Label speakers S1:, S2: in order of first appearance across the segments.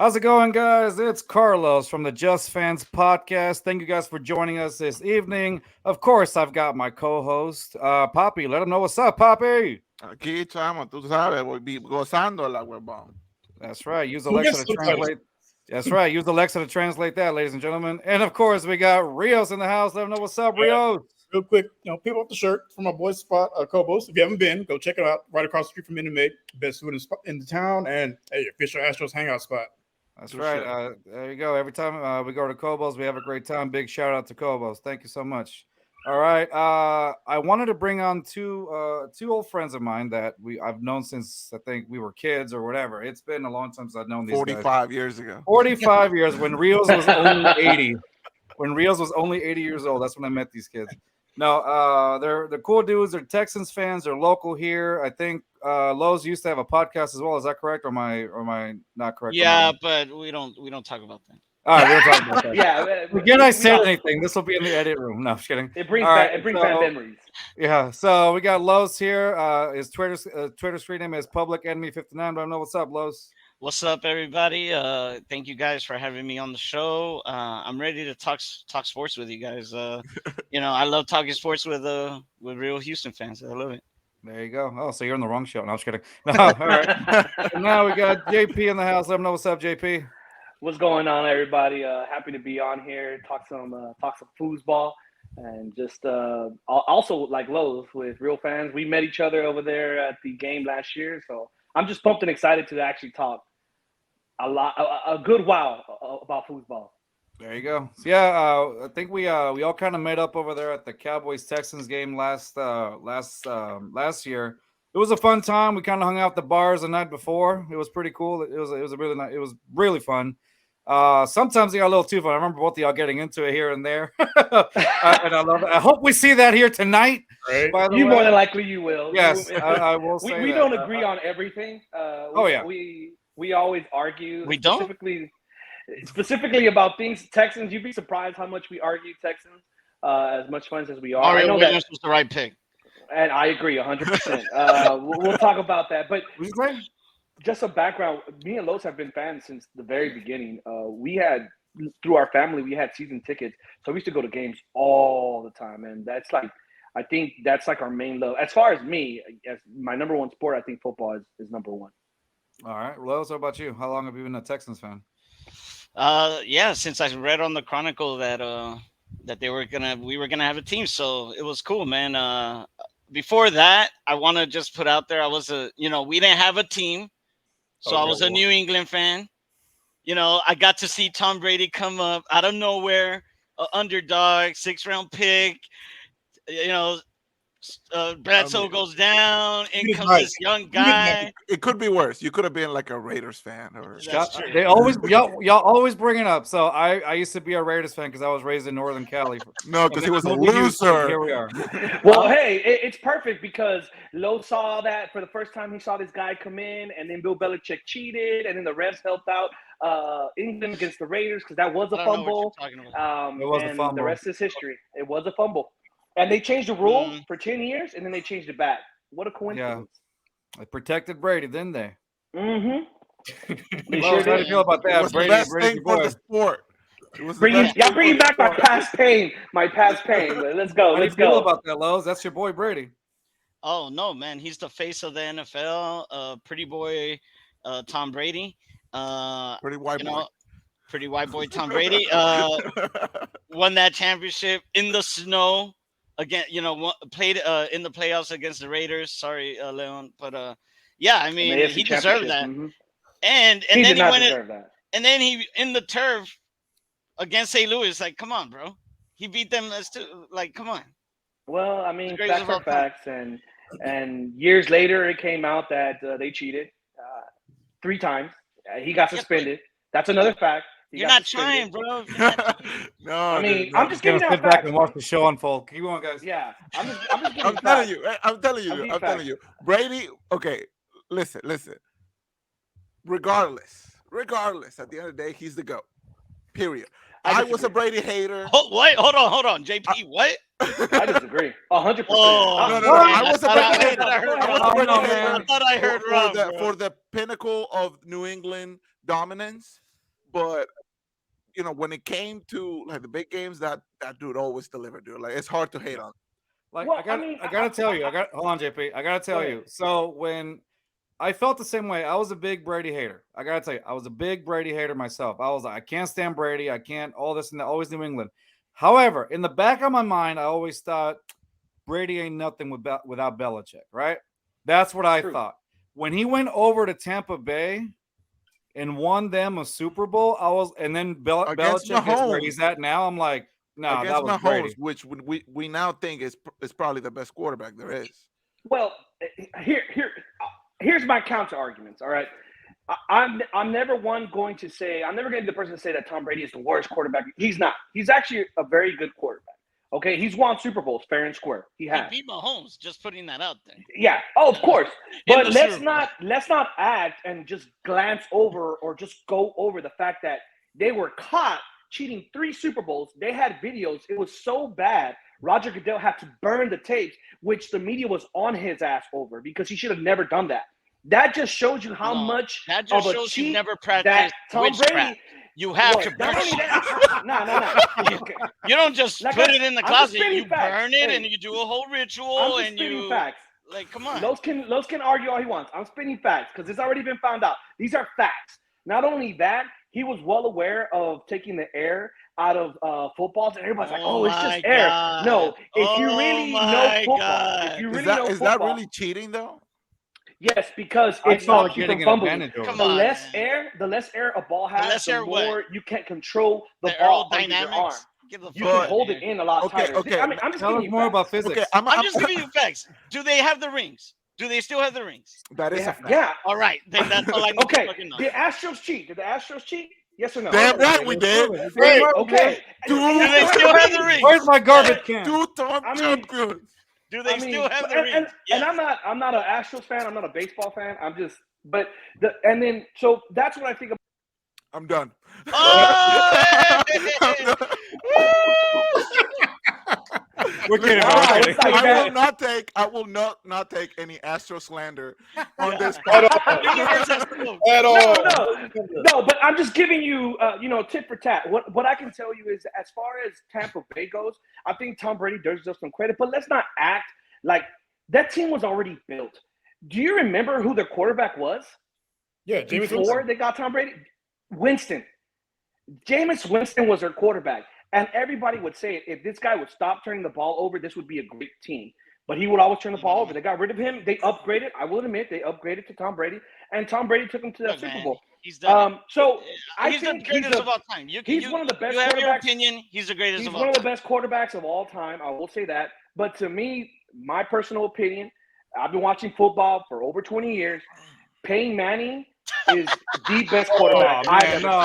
S1: How's it going, guys? It's Carlos from the Just Fans podcast. Thank you guys for joining us this evening. Of course, I've got my co-host, Poppy. Let him know what's up, Poppy.
S2: Aquí, chamo, tú sabes, gozándola, huevón.
S1: That's right. Use
S3: Who
S1: Alexa
S3: gets
S1: to
S3: subtitles?
S1: translate. That's right. Use Alexa to translate that, ladies and gentlemen. And of course, we got Rios in the house. Let him know what's up, Rios.
S3: Real quick, people off the shirt from my boy spot, Cobos. If you haven't been, go check it out. Right across the street from Minute Maid, best food in the town, and hey, official Astros hangout spot.
S1: That's
S2: Good
S1: right.
S2: shit.
S1: There you go. Every time we go to Cobos, we have a great time. Big shout out to Cobos. Thank you so much. All right. I wanted to bring on two old friends of mine that I've known since I think we were kids or whatever. It's been a long time since I've known these guys.
S2: 45 years ago.
S1: 45 years when Rios was only 80. When Rios was only 80 years old. That's when I met these kids. No, they're cool dudes. They're Texans fans. They're local here. I think Lowe's used to have a podcast as well. Is that correct, or am I not correct?
S4: Yeah, but we don't talk about that.
S1: All right, we'll talk about that.
S5: Yeah,
S1: Again, I said anything. This will be in the edit room. No, I'm just kidding.
S5: it brings
S1: All
S5: back
S1: right,
S5: it brings
S1: so-
S5: back memories.
S1: Yeah, so we got Lowe's here. His Twitter screen name is Public Enemy 59. But I don't know what's up, Lowe's.
S4: What's up, everybody? Thank you guys for having me on the show. I'm ready to talk sports with you guys. I love talking sports with real Houston fans. I love it.
S1: There you go. Oh, so you're on the wrong show. No, I'm just kidding. No, all right. So now we got JP in the house. Let him know what's up, JP.
S5: What's going on, everybody? Happy to be on here. Talk some foosball, and just also like Lowe's with real fans. We met each other over there at the game last year, so I'm just pumped and excited to actually talk a good while about foosball.
S1: There you go. So yeah, I think we all kind of met up over there at the Cowboys Texans game last year. It was a fun time. We kind of hung out at the bars the night before. It was pretty cool. It was a really nice. It was really fun. Sometimes it got a little too fun. I remember both of y'all getting into it here and there, and I love it. I hope we see that here tonight.
S3: Right?
S1: By the
S5: You
S1: way,
S5: more than likely you will.
S1: yes, I will say
S5: We
S1: that.
S5: don't agree on everything.
S1: Yeah.
S5: We always argue.
S4: We don't?
S5: Specifically about things Texans. You'd be surprised how much we argue Texans. As much fun as we are. I
S4: Mario
S5: know
S4: Williams
S5: that,
S4: was the right pick.
S5: and I agree 100%. We'll talk about that, but.
S1: What'd you say?
S5: Just some background. Me and Los have been fans since the very beginning. We had through our family, we had season tickets, so we used to go to games all the time, and I think that's like our main love. As far as me, as my number one sport, I think football is number one.
S1: All right, Lowe's, what about you? How long have you been a Texans fan?
S4: Yeah, since I read on the Chronicle that we were gonna have a team, so it was cool, man. Before that, I want to just put out there, we didn't have a team. So I was a New England fan. I got to see Tom Brady come up out of nowhere, underdog, 6th-round pick. Bledsoe goes down. In comes this young guy.
S2: It could be worse. You could have been like a Raiders fan.
S4: That's true.
S1: They always y'all always bring it up. So I used to be a Raiders fan because I was raised in Northern Cali.
S2: No, because he was a
S1: Here
S2: loser.
S1: we are.
S5: Well, hey, it's perfect because Lo saw that for the first time. He saw this guy come in, and then Bill Belichick cheated, and then the refs helped out England against the Raiders because that was a
S4: I don't know what
S5: fumble.
S4: you're talking about.
S1: It was a
S5: And
S1: fumble.
S5: the rest is history. It was a fumble. And they changed the rule
S4: Mm.
S5: for 10 years, and then they changed it back. What a coincidence.
S1: They protected Brady, didn't they?
S5: Mm-hmm. They
S1: Lowe's,
S5: sure
S1: how do you
S5: did.
S1: feel about
S2: It
S1: that?
S2: was the
S1: Brady,
S2: best
S1: Brady's
S2: thing
S1: your
S2: for
S1: boy.
S2: the sport. It was the
S5: Bringing
S2: best thing for
S5: back
S2: the
S5: my
S2: sport.
S5: past pain. My past pain. Let's go.
S1: How do you
S5: Let's
S1: feel
S5: go.
S1: about that, Lowe's? That's your boy Brady.
S4: Oh no, man, he's the face of the NFL. Pretty boy, Tom Brady.
S2: Pretty white boy.
S4: Pretty white boy Tom Brady. Won that championship in the snow again. Played in the playoffs against the Raiders. Sorry, Leon, but yeah, I
S5: In
S4: mean,
S5: the AFC
S4: he deserved that.
S5: Championship. Mhm.
S4: And
S5: He
S4: then
S5: did
S4: he
S5: not
S4: went
S5: deserve that.
S4: and then he in the turf against St. Louis. Like, come on, bro. He beat them as two. Like, come on.
S5: Well, I mean,
S4: The greatest
S5: facts
S4: of all
S5: are
S4: time.
S5: facts, and years later, it came out that they cheated 3 times. He got
S4: Yeah, but
S5: suspended. That's another fact. He
S4: you're
S5: got
S4: not
S5: suspended.
S4: trying, bro. You're not
S2: No,
S5: I mean,
S2: dude,
S5: I'm
S2: no.
S5: just
S1: Gonna
S5: giving
S1: sit
S5: out
S1: back
S5: facts.
S1: and watch the show unfold. Keep on, guys.
S5: Yeah, I'm just giving
S2: I'm
S5: facts.
S2: telling you. I'm telling
S5: I'm
S2: you.
S5: giving
S2: I'm telling
S5: facts.
S2: you. Brady. Okay, listen. Regardless, at the end of the day, he's the GOAT. Period. I was a
S5: disagree.
S2: Brady hater.
S4: Oh, what? Hold on. JP, what?
S5: I disagree. 100%.
S4: Oh,
S2: No.
S4: no,
S2: I was a
S4: I
S2: Brady
S4: thought
S2: hater.
S4: I heard
S2: I was a
S1: wrong.
S2: Brady
S1: No,
S2: hater.
S1: man.
S4: I thought I heard wrong, bro.
S2: for the pinnacle of New England dominance. But when it came to like the big games, that dude always delivered, dude. Like it's hard to hate on.
S1: Like
S5: Well,
S1: I gotta tell you, hold on, JP. I gotta tell you. So when I felt the same way, I was a big Brady hater. I gotta tell you, I was a big Brady hater myself. I was like, I can't stand Brady. I can't all this and that, always New England. However, in the back of my mind, I always thought Brady ain't nothing without Belichick, right? That's what I
S5: True.
S1: thought. When he went over to Tampa Bay and won them a Super Bowl, and then
S2: Against
S1: Belichick is where
S2: Mahomes.
S1: he's at now. I'm like, no, that
S2: Against
S1: was
S2: Mahomes,
S1: Brady.
S2: which we now think is probably the best quarterback there is.
S5: Well, here's my counter arguments. All right, I'm never going to be the person to say that Tom Brady is the worst quarterback. He's not. He's actually a very good quarterback. Okay, he's won Super Bowls fair and square. He has.
S4: He beat Mahomes. Just putting that out there.
S5: Yeah. Oh, of course.
S4: In
S5: But
S4: the
S5: let's
S4: Super Bowl.
S5: not act and just glance over or just go over the fact that they were caught cheating 3 Super Bowls. They had videos. It was so bad. Roger Goodell had to burn the tapes, which the media was on his ass over because he should have never done that. That just shows you how much
S4: that just
S5: of a
S4: shows you
S5: cheat
S4: never
S5: that
S4: practiced
S5: Tom
S4: witchcraft.
S5: Brady.
S4: You have
S5: was.
S4: to
S5: Not
S4: burn
S5: only
S4: it.
S5: that. No. Okay.
S4: You don't just
S5: Like
S4: put it in the
S5: I'm just
S4: closet.
S5: spitting
S4: You
S5: facts.
S4: burn it
S5: Hey,
S4: and you do a whole
S5: I'm
S4: ritual
S5: just
S4: and
S5: spitting
S4: you
S5: facts.
S4: like come on.
S5: Los can argue all he wants. I'm spitting facts because it's already been found out. These are facts. Not only that, he was well aware of taking the air out of footballs, and everybody's like, "Oh, it's just air."
S4: God.
S5: No, if you really know football, if you really know
S2: Is
S5: football,
S2: that really cheating though?
S5: yes, because
S1: I
S5: it
S1: call
S5: stops
S1: it
S5: you from
S1: getting an
S5: fumbling.
S1: advantage over.
S4: Come
S5: The
S4: on,
S5: less
S4: man.
S5: air a ball has,
S4: less
S5: the
S4: air what?
S5: more you can control the
S4: The
S5: ball under your arm.
S4: aerodynamics. Give the
S5: You
S4: fuck
S5: can
S4: out
S5: hold
S4: of
S5: it
S4: here.
S5: in a lot
S2: Okay,
S5: tighter.
S2: okay.
S5: I mean, I'm just
S1: Tell
S5: giving
S1: us
S5: you
S1: more
S5: facts.
S1: about physics.
S2: Okay,
S4: I'm just giving you facts. Do they have the rings? Do they still have the rings?
S2: that is a fact.
S5: Yeah.
S4: All right, then that's all I need
S5: Okay.
S4: to fucking know.
S5: Did Astros cheat? Did the Astros cheat? Yes or no?
S2: Damn right we did.
S5: Great. Okay.
S2: Do
S4: they still have the rings?
S1: Where's my garbage can?
S2: 2-time
S5: I mean,
S2: champions.
S4: Do they still have the rings?
S5: and
S4: Yes.
S5: I'm not an Astros fan. I'm not a baseball fan. So that's what I think.
S2: I'm done.
S4: Oh,
S2: I'm done.
S1: We're kidding.
S5: Wow,
S1: We're kidding.
S5: it's like
S2: I
S5: that.
S2: will not take any Astro slander on this.
S3: At all.
S5: No, but I'm just giving you, tit for tat. What I can tell you is, as far as Tampa Bay goes, I think Tom Brady deserves some credit. But let's not act like that team was already built. Do you remember who their quarterback was?
S3: Yeah, Jameis
S5: Before
S3: Winston.
S5: they got Tom Brady? Winston. Jameis Winston was their quarterback. And everybody would say, if this guy would stop turning the ball over, this would be a great team. But he would always turn the ball over. They got rid of him. They upgraded. I will admit, they upgraded to Tom Brady. And Tom Brady took him to that Super Bowl.
S4: He's done.
S5: So I
S4: He's
S5: think
S4: the greatest of all time.
S5: he's one of the best
S4: You have your
S5: quarterbacks.
S4: opinion. He's the greatest
S5: He's
S4: of all
S5: one of the
S4: time.
S5: best quarterbacks of all time. I will say that. But to me, my personal opinion, I've been watching football for over 20 years. Peyton Manning is the best quarterback
S1: Oh,
S5: I've
S1: man,
S5: ever
S1: no,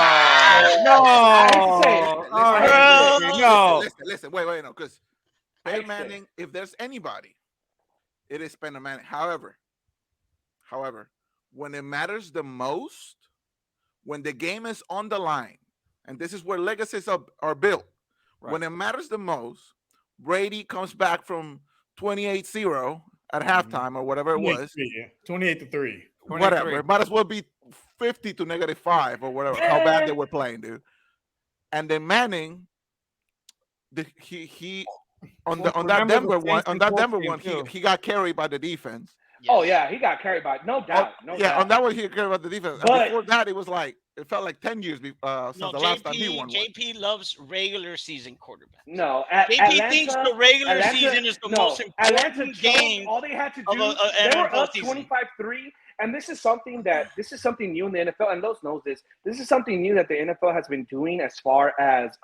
S5: I hate to say it.
S1: no.
S2: Listen, wait, no, because Peyton Manning, if there's anybody, it is Peyton Manning. However, when it matters the most, when the game is on the line, and this is where legacies are built, when it matters the most, Brady comes back from 28-0 at halftime or whatever it was.
S3: 28-3.
S2: Whatever. It might as well be 50 to -5 or whatever. How bad they were playing, dude. And then Manning, he on that Denver one, he got carried by the defense.
S4: Yes.
S5: Oh yeah, he got carried by no doubt. No doubt.
S2: On that one he got carried by the defense.
S5: But-
S2: And before that, it felt like 10 years since the last time he won one.
S4: JP loves regular season quarterbacks.
S5: No,
S4: JP thinks the regular season is the most important game.
S5: All they had to
S4: of
S5: do,
S4: a
S5: they were
S4: NFL
S5: up
S4: season.
S5: 25-3, and this is something new in the NFL, and Los knows this. This is something new that the NFL has been doing as far as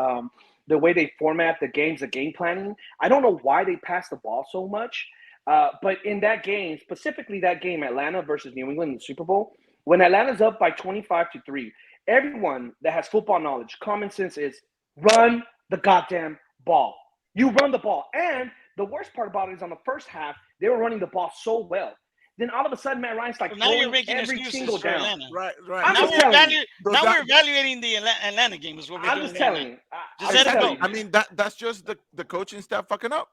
S5: the way they format the games, the game planning. I don't know why they pass the ball so much, but in that game, specifically that game, Atlanta versus New England in the Super Bowl, when Atlanta's up by 25-3, everyone that has football knowledge, common sense is run the goddamn ball. You run the ball. And the worst part about it is on the first half, they were running the ball so well. Then all of a sudden, Matt Ryan's like
S4: Now you're
S5: throwing
S4: making
S5: every
S4: excuses
S5: single
S4: for
S5: down.
S4: Atlanta.
S2: Right.
S5: I'm
S4: Now
S5: just telling you.
S4: we're evaluating the Atlanta game. Is what we're
S5: I'm
S4: doing.
S5: just telling you.
S4: Just let it go.
S2: I mean, that's just the coaching staff fucking up.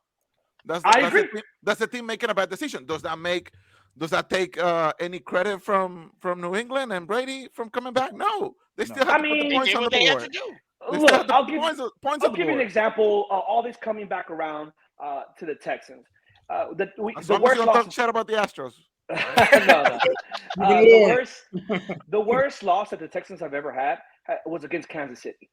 S5: I agree.
S2: That's the team making a bad decision. Does that make Does that take any credit from New England and Brady from coming back? No, they still
S1: No.
S2: have
S5: I
S2: to put the
S5: mean,
S4: They
S2: points
S4: did
S2: on the
S4: what they had to
S2: board.
S4: do.
S2: They still have
S5: look,
S2: to put the points on
S5: I'll
S2: the
S5: give you an
S2: board.
S5: example. All this coming back around to the Texans.
S2: As
S5: The
S2: long as you
S5: worst
S2: don't talk
S5: loss.
S2: shit about the Astros.
S5: No.
S3: Moving
S5: The
S3: along.
S5: the worst loss that the Texans have ever had was against Kansas City,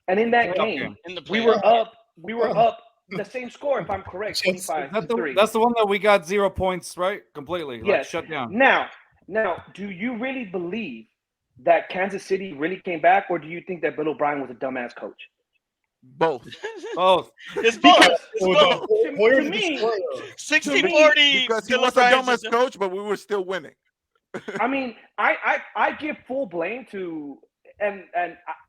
S5: and in that
S1: Playoff
S5: game,
S1: game.
S4: In the
S5: we
S4: playoff.
S5: were up the same score, if I'm correct,
S3: Yes.
S5: 25-3.
S1: That's the one that we got 0 points, right? Completely, like
S5: Yes.
S1: shut down.
S5: Now, do you really believe that Kansas City really came back, or do you think that Bill O'Brien was a dumbass coach?
S2: Both.
S1: Both.
S4: It's both.
S5: Because
S4: It's
S3: Oh,
S4: both.
S3: the Hoyer
S5: to
S3: the
S5: me-
S3: Destroyer.
S4: 60-40.
S2: Because he
S4: Bill
S2: was the
S4: O'Brien's
S2: dumbest
S4: a-
S2: coach, but we were still winning.
S5: I mean, I give full blame to and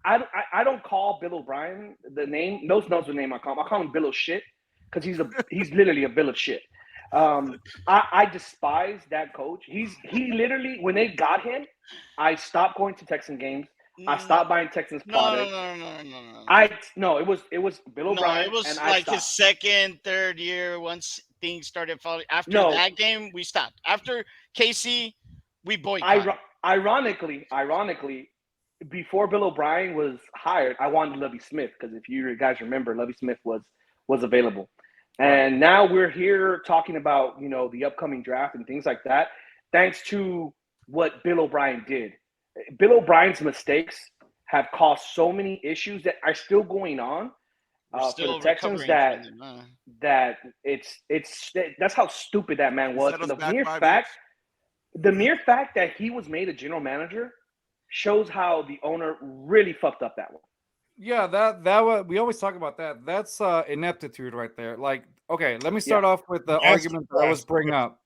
S5: I don't call Bill O'Brien the name. Knows the name I call him. I call him Bill of shit because he's literally a Bill of shit. I despise that coach. He literally when they got him, I stopped going to Texan games. I stopped buying Texans
S4: No,
S5: products.
S4: no.
S5: It was Bill
S4: No,
S5: O'Brien.
S4: it was
S5: and I
S4: like
S5: stopped.
S4: his second, third year. Once things started falling, after
S5: No.
S4: that game, we stopped. After KC, we boycotted.
S5: Ironically, before Bill O'Brien was hired, I wanted Lovie Smith because if you guys remember, Lovie Smith was available, and now we're here talking about the upcoming draft and things like that. Thanks to what Bill O'Brien did, Bill O'Brien's mistakes have caused so many issues that are still going on
S4: We're
S5: for
S4: still
S5: the Texans
S4: recovering from them,
S5: that that's how stupid that man was.
S2: Set us
S5: And
S2: back 5 years.
S5: the mere fact that he was made a general manager shows how the owner really fucked up that one.
S1: Yeah, that was, we always talk about that. That's ineptitude right there. Like, okay, let me start off with the argument that I was bringing up.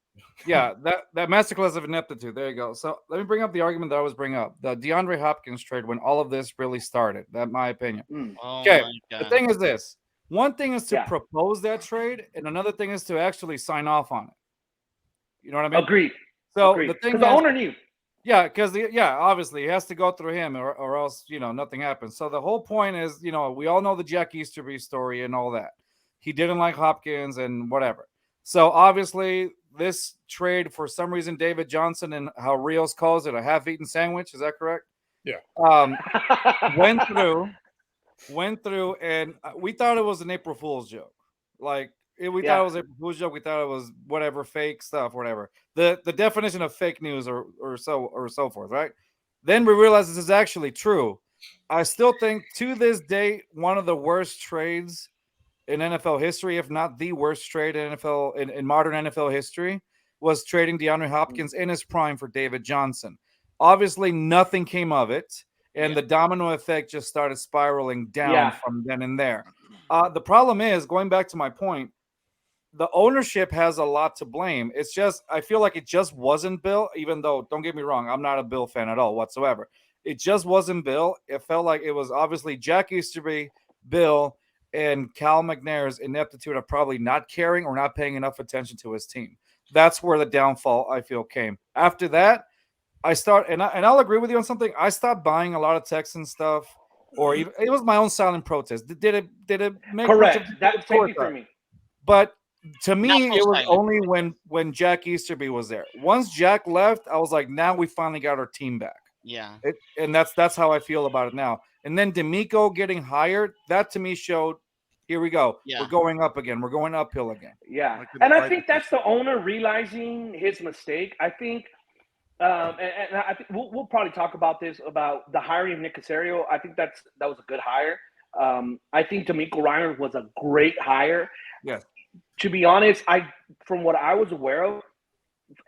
S1: Yeah, that masterclass of ineptitude. There you go. So let me bring up the argument that I was bringing up. The DeAndre Hopkins trade when all of this really started. That's my opinion.
S4: Oh
S1: Okay,
S4: my
S1: the
S4: God.
S1: thing is this. One thing is to
S5: Yeah.
S1: propose that trade, and another thing is to actually sign off on it. You know what I mean?
S5: Agreed.
S1: So
S5: Agreed.
S1: the thing
S5: Because the
S1: is,
S5: owner knew.
S1: yeah, because obviously it has to go through him, or else nothing happens. So the whole point is, we all know the Jack Easterby story and all that. He didn't like Hopkins and whatever. So obviously this trade, for some reason, David Johnson and how Rios calls it, a half-eaten sandwich. Is that correct?
S3: Yeah.
S1: Went through, and we thought it was an April Fool's joke. Like we thought it was April Fool's joke. We thought it was whatever, fake stuff, whatever. The definition of fake news or so forth, right? Then we realized this is actually true. I still think to this day one of the worst trades in NFL history, if not the worst trade in modern NFL history, was trading DeAndre Hopkins in his prime for David Johnson. Obviously, nothing came of it, and the domino effect just started spiraling down from then and there. The problem is, going back to my point, the ownership has a lot to blame. It's just, I feel like it just wasn't Bill, even though, don't get me wrong, I'm not a Bill fan at all whatsoever. It just wasn't Bill. It felt like it was obviously Jack Easterby, Bill, and Cal McNair's ineptitude of probably not caring or not paying enough attention to his team. That's where the downfall, I feel, came. After that, I'll agree with you on something. I stopped buying a lot of Texan stuff, or even, it was my own silent protest. Did it make
S5: Correct?
S1: much of
S5: That's same for me.
S1: But to me,
S4: Not
S1: it was
S4: silent.
S1: only when Jack Easterby was there. Once Jack left, I was like, now we finally got our team back.
S4: Yeah.
S1: And that's how I feel about it now. And then D'Amico getting hired, that to me showed, here we go.
S4: Yeah.
S1: We're going up again. We're going uphill again.
S5: Yeah,
S2: I could
S5: and I
S2: fight
S5: think
S2: with
S5: that's the owner realizing his mistake. I think, and I think we'll probably talk about this about the hiring of Nick Caserio. I think that was a good hire. I think D'Amico Ryan was a great hire.
S1: Yes.
S5: To be honest, from what I was aware of,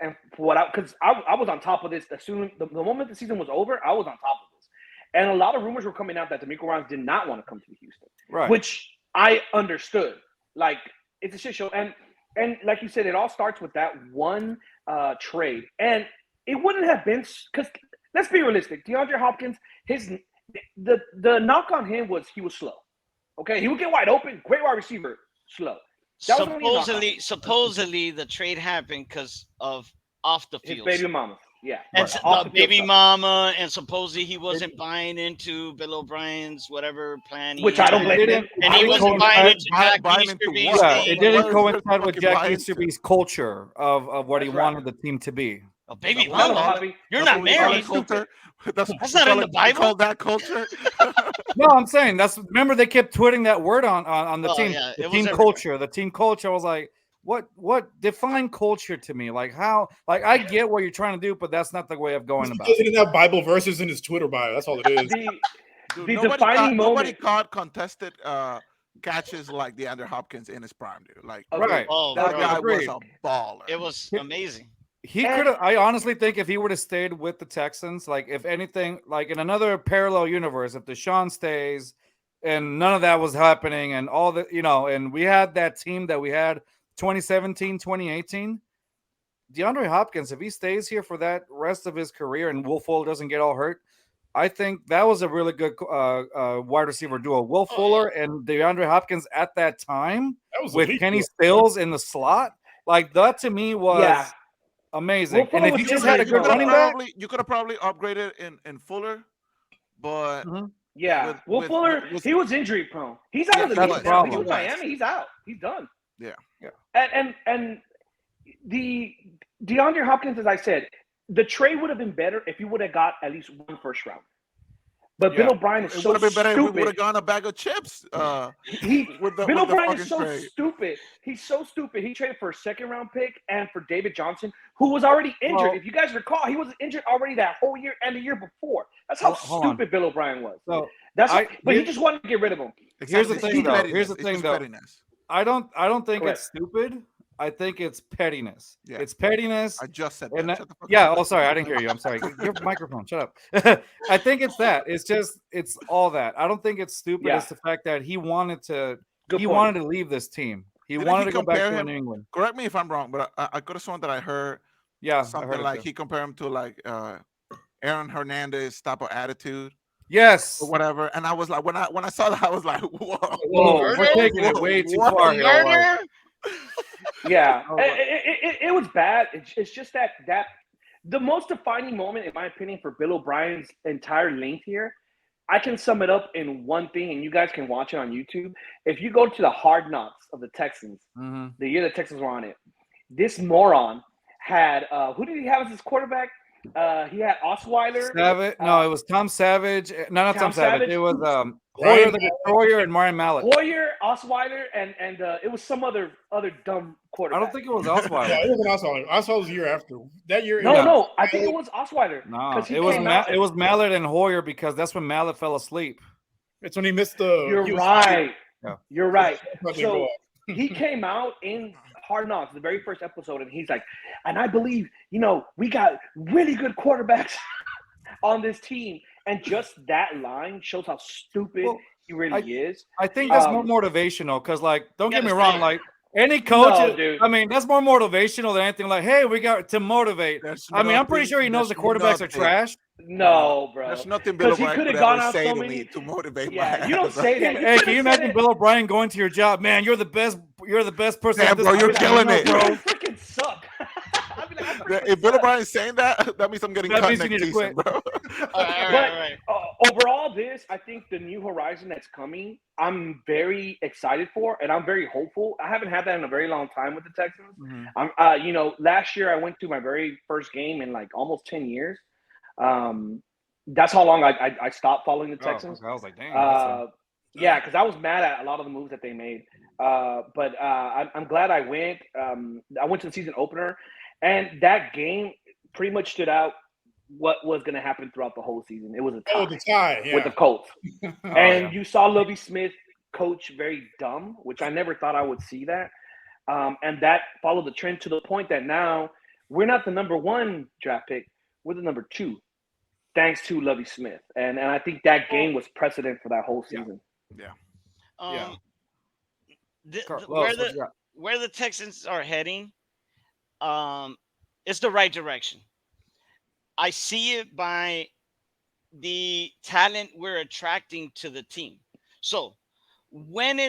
S5: and because I was on top of this as soon the moment the season was over, I was on top of this, and a lot of rumors were coming out that D'Amico Ryan did not want to come to Houston,
S1: Right.
S5: which I understood. Like, it's a shit show, and like you said, it all starts with that one trade, and it wouldn't have been because let's be realistic. DeAndre Hopkins, the knock on him was he was slow. Okay, he would get wide open, great wide receiver, slow. That was only a knock on him.
S4: Supposedly the trade happened because of off the
S5: His
S4: field.
S5: baby mama. Yeah,
S4: And
S1: Right.
S5: off
S4: the
S5: the field
S4: baby
S5: stuff.
S4: mama, and supposedly he wasn't buying into Bill O'Brien's whatever plan.
S5: Which I don't blame him.
S4: And he
S1: It
S4: wasn't
S1: didn't
S4: buying into Jack
S2: buying into
S4: Easterby's
S2: what?
S1: Yeah,
S4: thing.
S1: it didn't
S2: What is there to
S1: coincide with
S2: fucking
S1: Jack
S2: buy into?
S1: Easterby's culture of what he
S5: That's right.
S1: wanted the team to be.
S4: Oh, baby
S2: That's what we
S5: No,
S4: mama,
S2: call it.
S5: Poppy.
S4: you're
S2: That's
S4: not
S2: what we call
S4: married.
S2: it culture. That's
S4: That's
S2: we
S4: not
S2: call
S4: in the
S2: it- we
S4: Bible.
S2: call that culture.
S1: No, I'm saying remember they kept tweeting that word on the
S4: Oh,
S1: team.
S4: yeah,
S1: The
S4: it was
S1: team
S4: everywhere.
S1: culture. The team culture. I was like, what define culture to me? Like how? Like I get what you're trying to do, but that's not the way of going
S3: It's
S1: about
S3: because
S1: it.
S3: he didn't have Bible verses in his Twitter bio. That's all it is.
S5: The
S2: Dude,
S5: the
S2: nobody
S5: defining
S2: nobody
S5: moment.
S2: caught contested catches like DeAndre Hopkins in his prime, dude. Like
S5: Agreed.
S1: Right.
S4: Oh,
S2: that
S4: bro.
S2: guy
S1: Agreed.
S2: was a baller.
S4: It was amazing.
S1: He
S5: And-
S1: could have. I honestly think if he would have stayed with the Texans, like if anything, like in another parallel universe, if Deshaun stays and none of that was happening, and all the and we had that team that we had 2017, 2018. DeAndre Hopkins, if he stays here for that rest of his career and Will Fuller doesn't get all hurt, I think that was a really good wide receiver duo. Will Fuller and DeAndre Hopkins at that time
S3: That was
S1: with
S3: elite,
S1: Kenny
S3: bro.
S1: Stills in the slot, like that to me was
S5: Yeah.
S1: amazing.
S5: Will
S1: And
S5: Fuller
S1: if
S5: was
S1: you just
S5: injured
S1: had a
S5: as
S1: good
S5: well.
S1: running back,
S2: you could have probably upgraded in Fuller, but
S5: Yeah,
S2: with-
S5: Will
S2: with-
S5: Fuller,
S2: with-
S5: he was injury prone. He's out
S2: Yeah,
S5: of the
S2: he
S5: league
S2: was.
S5: now.
S1: He
S5: He's with
S2: was.
S5: Miami. He's out. He's done.
S2: Yeah.
S1: Yeah.
S5: And the DeAndre Hopkins, as I said, the trade would have been better if you would have got at least one first round. But
S1: Yeah.
S5: Bill O'Brien is
S2: It
S5: so
S2: would have been better if we would
S5: stupid.
S2: have gone a bag of chips.
S5: He
S2: with the
S5: Bill
S2: with the
S5: O'Brien
S2: fucking
S5: is so
S2: trade.
S5: stupid. He's so stupid. He traded for a second round pick and for David Johnson, who was already injured.
S1: Well-
S5: If you guys recall, he was injured already that whole year and the year before. That's how
S1: Hold on.
S5: stupid Bill O'Brien was.
S1: So
S5: But he
S1: here-
S5: just wanted to get rid of him.
S1: Here's the
S2: It's
S1: thing,
S2: just
S1: though.
S2: pettiness.
S1: Here's the
S2: It's
S1: thing,
S2: just
S1: though.
S2: pettiness.
S1: I don't think
S5: Correct.
S1: it's stupid. I think it's pettiness.
S2: Yeah.
S1: It's pettiness.
S2: I just said
S1: And
S2: that.
S1: that-
S2: Shut the fuck
S1: yeah.
S2: up.
S1: Oh, sorry, I didn't hear you. I'm sorry. Your microphone. Shut up. I think it's that. It's all that. I don't think it's stupid.
S5: Yeah.
S1: It's the fact that he wanted to.
S5: Good
S1: he
S5: point.
S1: wanted to leave this team. He
S2: Didn't
S1: wanted
S2: he
S1: to go back
S2: compare
S1: to
S2: him-
S1: New England.
S2: Correct me if I'm wrong, but I could have sworn that I heard
S1: Yeah, I
S2: something
S1: heard it
S2: like
S1: too.
S2: he compared him to like Aaron Hernandez type of attitude
S1: Yes.
S2: or whatever. And I was like, when I saw that, I was like, whoa.
S1: Whoa, we're taking it way too
S2: Whoa.
S1: far here. Like,
S5: Yeah,
S1: Oh,
S5: it was bad. It's just that the most defining moment, in my opinion, for Bill O'Brien's entire length here, I can sum it up in one thing, and you guys can watch it on YouTube. If you go to the Hard Knocks of the Texans,
S1: mhm.
S5: the year the Texans were on it, this moron had who did he have as his quarterback? He had Osweiler.
S1: Savage. No, it was Tom Savage. No, not
S5: Tom
S1: Tom Savage.
S5: Savage?
S1: It was
S3: Ryan
S1: Hoyer the Destroyer and Marion Mallett.
S5: Hoyer, Osweiler, and it was some other dumb
S1: I
S5: quarterback.
S1: don't think it was
S3: Yeah,
S1: Osweiler.
S3: it wasn't Osweiler. Osweiler was the year after. That year.
S5: No,
S1: Yeah.
S5: no, I think it was Osweiler.
S1: No,
S5: 'Cause he
S1: it was
S5: came out
S1: it was Mallett and Hoyer because that's when Mallett fell asleep.
S3: It's when he missed the.
S5: You're
S3: he was-
S5: right.
S1: Yeah.
S5: You're right.
S3: Let me
S5: So
S3: go.
S5: he came out in Hard Knocks, the very first episode, and he's like, and I believe, we got really good quarterbacks on this team. And just that line shows how stupid
S1: Well,
S5: he really is.
S1: I think that's more
S5: Um,
S1: motivational because, like, don't get me
S4: gotta
S1: wrong,
S4: stay.
S1: like any coach,
S5: No, dude.
S1: I mean, that's more motivational than anything. Like, hey, we got to motivate.
S2: There's
S1: I mean, I'm pretty
S2: nothing-
S1: sure he knows the
S2: there's
S1: quarterbacks are
S2: nothing-
S1: trash.
S5: No, bro.
S2: There's nothing Bill
S5: 'Cause he
S2: O'Brien
S5: coulda
S2: could
S5: gone
S2: ever
S5: out
S2: say
S5: so
S2: to
S5: many-
S2: me to motivate
S5: Yeah,
S2: my
S5: you don't
S2: ass.
S5: say that. You
S1: Hey, can
S5: could've
S1: you
S5: said
S1: imagine
S5: it.
S1: Bill O'Brien going to your job? Man, you're the best. You're the best person.
S2: Yeah,
S1: at this
S2: bro, you're
S1: position.
S2: killing
S1: No,
S2: it.
S5: You
S1: bro.
S5: freaking suck. I'd be like, I freaking
S2: If Bill
S5: suck.
S2: O'Brien's saying that, that means I'm getting
S1: That
S2: cut
S1: means you
S2: next
S1: need to
S2: season,
S1: quit.
S2: bro.
S4: All right.
S5: Overall, I think the new horizon that's coming, I'm very excited for, and I'm very hopeful. I haven't had that in a very long time with the Texans.
S1: Mhm.
S5: Last year I went to my very first game in like almost 10 years. That's how long I stopped following the
S1: Oh,
S5: Texans.
S1: okay. I was like, dang. that's
S5: Yeah, because I was mad at a lot of the moves that they made. But I'm glad I went. I went to the season opener, and that game pretty much stood out what was going to happen throughout the whole season. It was a tie
S3: Oh, the tie. Yeah.
S5: with the Colts.
S1: Oh,
S5: And
S1: yeah.
S5: you saw Lovie Smith coach very dumb, which I never thought I would see that. And that followed the trend to the point that now we're not the number one draft pick. We're the number two, thanks to Lovie Smith. And I think that game was precedent for that whole season.
S1: Yeah.
S4: Where
S1: What you got?
S4: where the Texans are heading, it's the right direction. I see it by the talent we're attracting to the team. So, when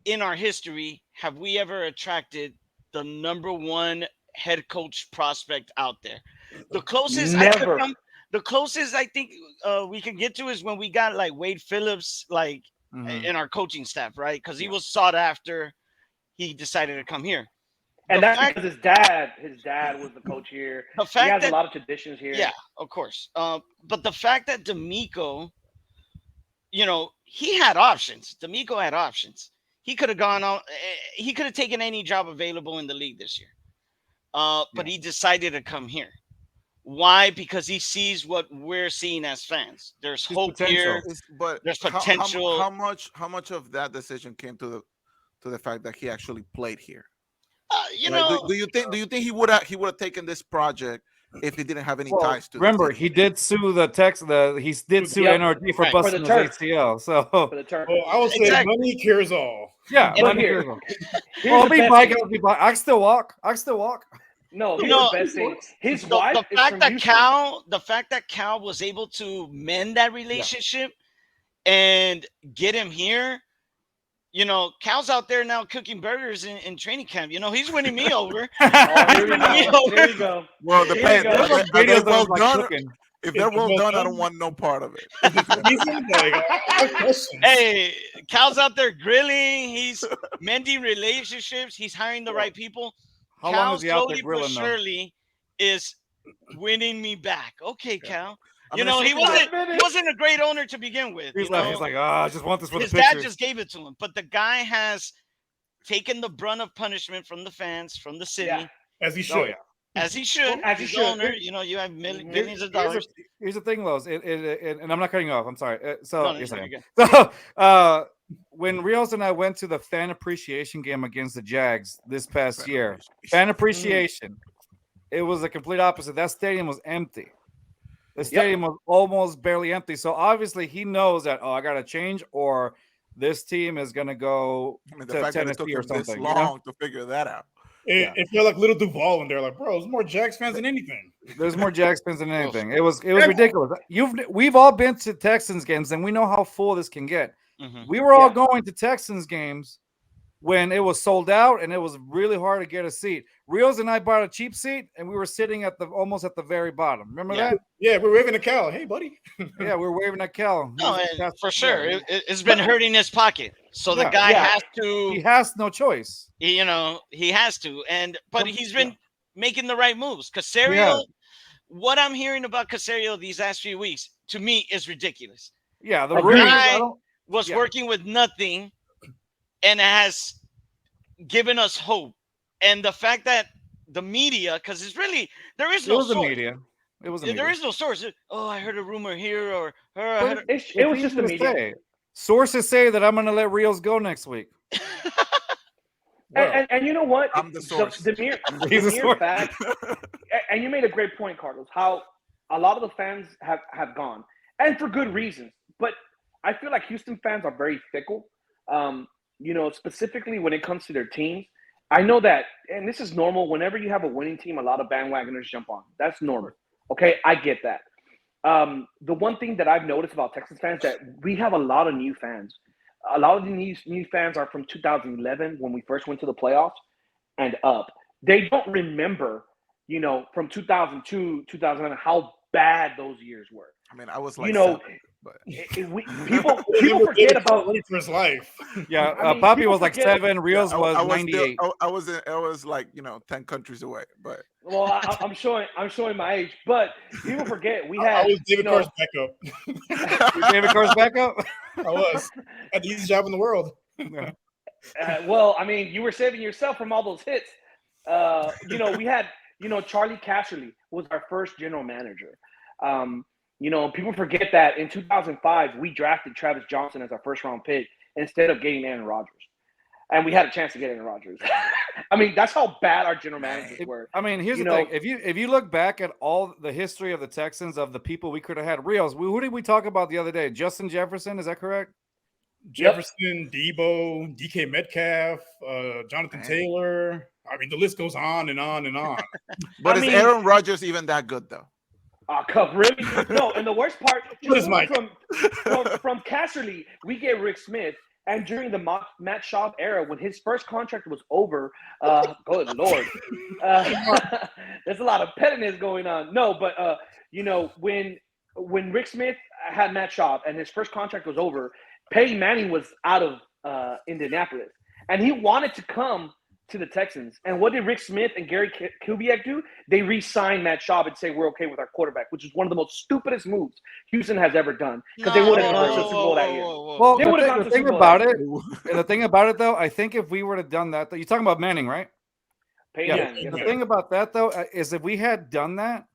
S4: in our history have we ever attracted the number one head coach prospect out there? The closest
S5: Never.
S4: the closest I think we can get to is when we got like Wade Phillips like
S1: Mhm.
S4: in our coaching staff, right? Because he was sought after. He decided to come here.
S5: And
S4: The
S5: that's
S4: fact-
S5: because his dad was the coach here.
S4: The
S5: He
S4: fact
S5: has
S4: that
S5: a lot of traditions here.
S4: yeah, of course. But the fact that D'Amico, he had options. D'Amico had options. He could have gone on. He could have taken any job available in the league this year. But he decided to come here. Why? Because he sees what we're seeing as fans. There's
S1: His
S4: hope
S1: potential.
S4: here.
S2: But
S4: There's
S2: how
S4: potential.
S2: much of that decision came to the fact that he actually played here?
S4: You
S2: Right?
S4: know,
S2: Do you think he would have taken this project if he didn't have any
S1: Well,
S2: ties to
S1: remember,
S2: the city?
S1: he did sue the Tex. He did sue
S5: Yep.
S1: NRG for
S4: Right.
S5: For
S1: busting
S5: the
S1: his
S5: turf.
S1: ACL. So
S5: For the turn.
S3: Well, I would say
S4: Exactly.
S3: money cures all.
S1: yeah,
S5: But
S1: money
S5: here-
S1: goes on.
S5: Here's
S1: I'll
S5: the
S1: be
S5: best
S1: bike.
S5: thing.
S1: I'll be bike. I can still walk.
S5: No, here's
S4: know,
S5: the best thing. His
S4: the
S5: wife is
S4: fact
S5: from
S4: that
S5: Houston.
S4: the fact that Cal was able to mend that relationship and get him here. Cal's out there now cooking burgers in training camp. He's winning me over.
S5: Oh, here we
S4: Winning me
S5: go.
S4: over.
S5: Here we go.
S2: Well,
S5: Here we
S2: depends.
S5: go.
S2: Are
S1: Those
S2: they
S1: videos
S2: well
S1: of like
S2: done?
S1: cooking.
S2: If they're
S3: Is it
S2: well
S3: well
S2: done, I
S3: done?
S2: don't want no part of it.
S3: Reason? Like, I have questions.
S4: Hey, Cal's out there grilling. He's mending relationships. He's hiring the right people.
S1: How
S4: Cal
S1: long is he out there
S4: slowly but
S1: grilling though?
S4: surely is winning me back. Okay, Cal.
S2: I mean,
S4: he
S2: it's something
S4: wasn't a great owner to begin with.
S1: He's like, I just want this for
S4: His
S1: the
S4: dad
S1: pictures.
S4: just gave it to him, but the guy has taken the brunt of punishment from the fans, from the city,
S5: Yeah.
S3: As he should.
S1: Oh yeah.
S4: as he should.
S5: As he
S4: He's
S5: should.
S4: the owner. You have billions of dollars.
S1: Here's the thing, Los, and I'm not cutting you off. I'm sorry.
S4: No,
S1: Yes, I am.
S4: you're good.
S1: So, when Rios and I went to the fan appreciation game against the Jags this past year, fan appreciation, it was the complete opposite. That stadium was empty. The stadium was almost barely empty. So obviously he knows that I got to change, or this team is going to go
S2: I mean, the
S1: to
S2: fact that it
S1: Tennessee
S2: took
S1: or
S2: him this
S1: something.
S2: long to figure that out.
S3: It felt like little Duval in there. Like, bro, there's more Jags fans than anything.
S1: There's more Jags fans than anything. It was ridiculous. We've all been to Texans games, and we know how full this can get.
S4: Mhm.
S1: We were all going to Texans games when it was sold out, and it was really hard to get a seat. Rios and I bought a cheap seat, and we were sitting almost at the very bottom. Remember that?
S3: Yeah, we're waving at Cal. Hey, buddy.
S1: Yeah, we were waving at Cal.
S4: No, and for sure, it's been hurting his pocket. So the guy
S5: Yeah.
S4: has to.
S1: He has no choice.
S4: He has to, but he's been making the right moves. Caserio,
S1: Yeah.
S4: what I'm hearing about Caserio these last few weeks, to me, is ridiculous.
S1: Yeah, the
S5: Agreed.
S1: rumors.
S4: Guy was working with nothing, and has given us hope. And the fact that the media, because it's really there is
S1: It
S4: no
S1: was the
S4: source.
S1: media. It was the
S4: There
S1: media.
S4: is no source. Oh, I heard a rumor here, or I heard a-
S5: It was just the
S1: easy to
S5: media.
S1: say. Sources say that I'm going to let Rios go next week.
S5: And you know what?
S2: I'm the source.
S5: The mere,
S1: He's
S5: the
S1: the
S5: mere
S1: source.
S5: fact, and you made a great point, Carlos, how a lot of the fans have gone, and for good reasons. But I feel like Houston fans are very fickle, specifically when it comes to their teams. I know that, and this is normal. Whenever you have a winning team, a lot of bandwagoners jump on. That's normal. Okay, I get that. The one thing that I've noticed about Texas fans that we have a lot of new fans. A lot of these new fans are from 2011 when we first went to the playoffs and up. They don't remember, from 2002, 2011, how bad those years were.
S2: I mean, I was like,
S5: You know,
S2: 7, but
S5: People forget about.
S3: ready for his life.
S1: Yeah,
S5: I mean,
S1: Papi
S5: people
S1: was like
S5: forget-
S1: 7. Rios was
S2: I
S1: 98.
S2: I was like 10 countries away, but
S5: Well, I'm showing my age, but people forget we
S3: I
S5: had.
S3: was David Carr's backup.
S1: David Carr's backup.
S3: I was. Had the easiest job in the world.
S5: Well, I mean, you were saving yourself from all those hits. We had, Charlie Casserly was our first general manager. People forget that in 2005, we drafted Travis Johnson as our first round pick instead of getting Aaron Rodgers. And we had a chance to get Aaron Rodgers. I mean, that's how bad our general managers were.
S1: I mean, here's
S5: You
S1: the
S5: know-
S1: thing. If you look back at all the history of the Texans, of the people we could have had, Rios, who did we talk about the other day? Justin Jefferson, is that correct?
S3: Jefferson, Debo, DK Metcalf, Jonathan Taylor. I mean, the list goes on and on and on.
S2: but
S5: I
S2: is
S5: mean-
S2: Aaron Rodgers even that good though?
S5: Cup, really? No, and the worst part
S3: What is Mike?
S5: from Casserly, we get Rick Smith, And during the Matt Schaub era, when his first contract was over, good Lord, there's a lot of pettiness going on. No, but when Rick Smith had Matt Schaub and his first contract was over, Peyton Manning was out of Indianapolis, and he wanted to come to the Texans. And what did Rick Smith and Gary Kubiak do? They re-signed Matt Schaub and say, we're okay with our quarterback, which is one of the most stupidest moves Houston has ever done, because they would have gone to the Super Bowl that year.
S1: Well,
S5: They would've gone to
S1: the
S5: the
S1: thing
S5: Super Bowl
S1: about
S5: that
S1: it, and the thing about it, though, I think if we would have done that, you're talking about Manning, right?
S5: Peyton
S1: Yeah.
S5: Manning, yes,
S1: The
S5: sir.
S1: thing about that, though, is if we had done that,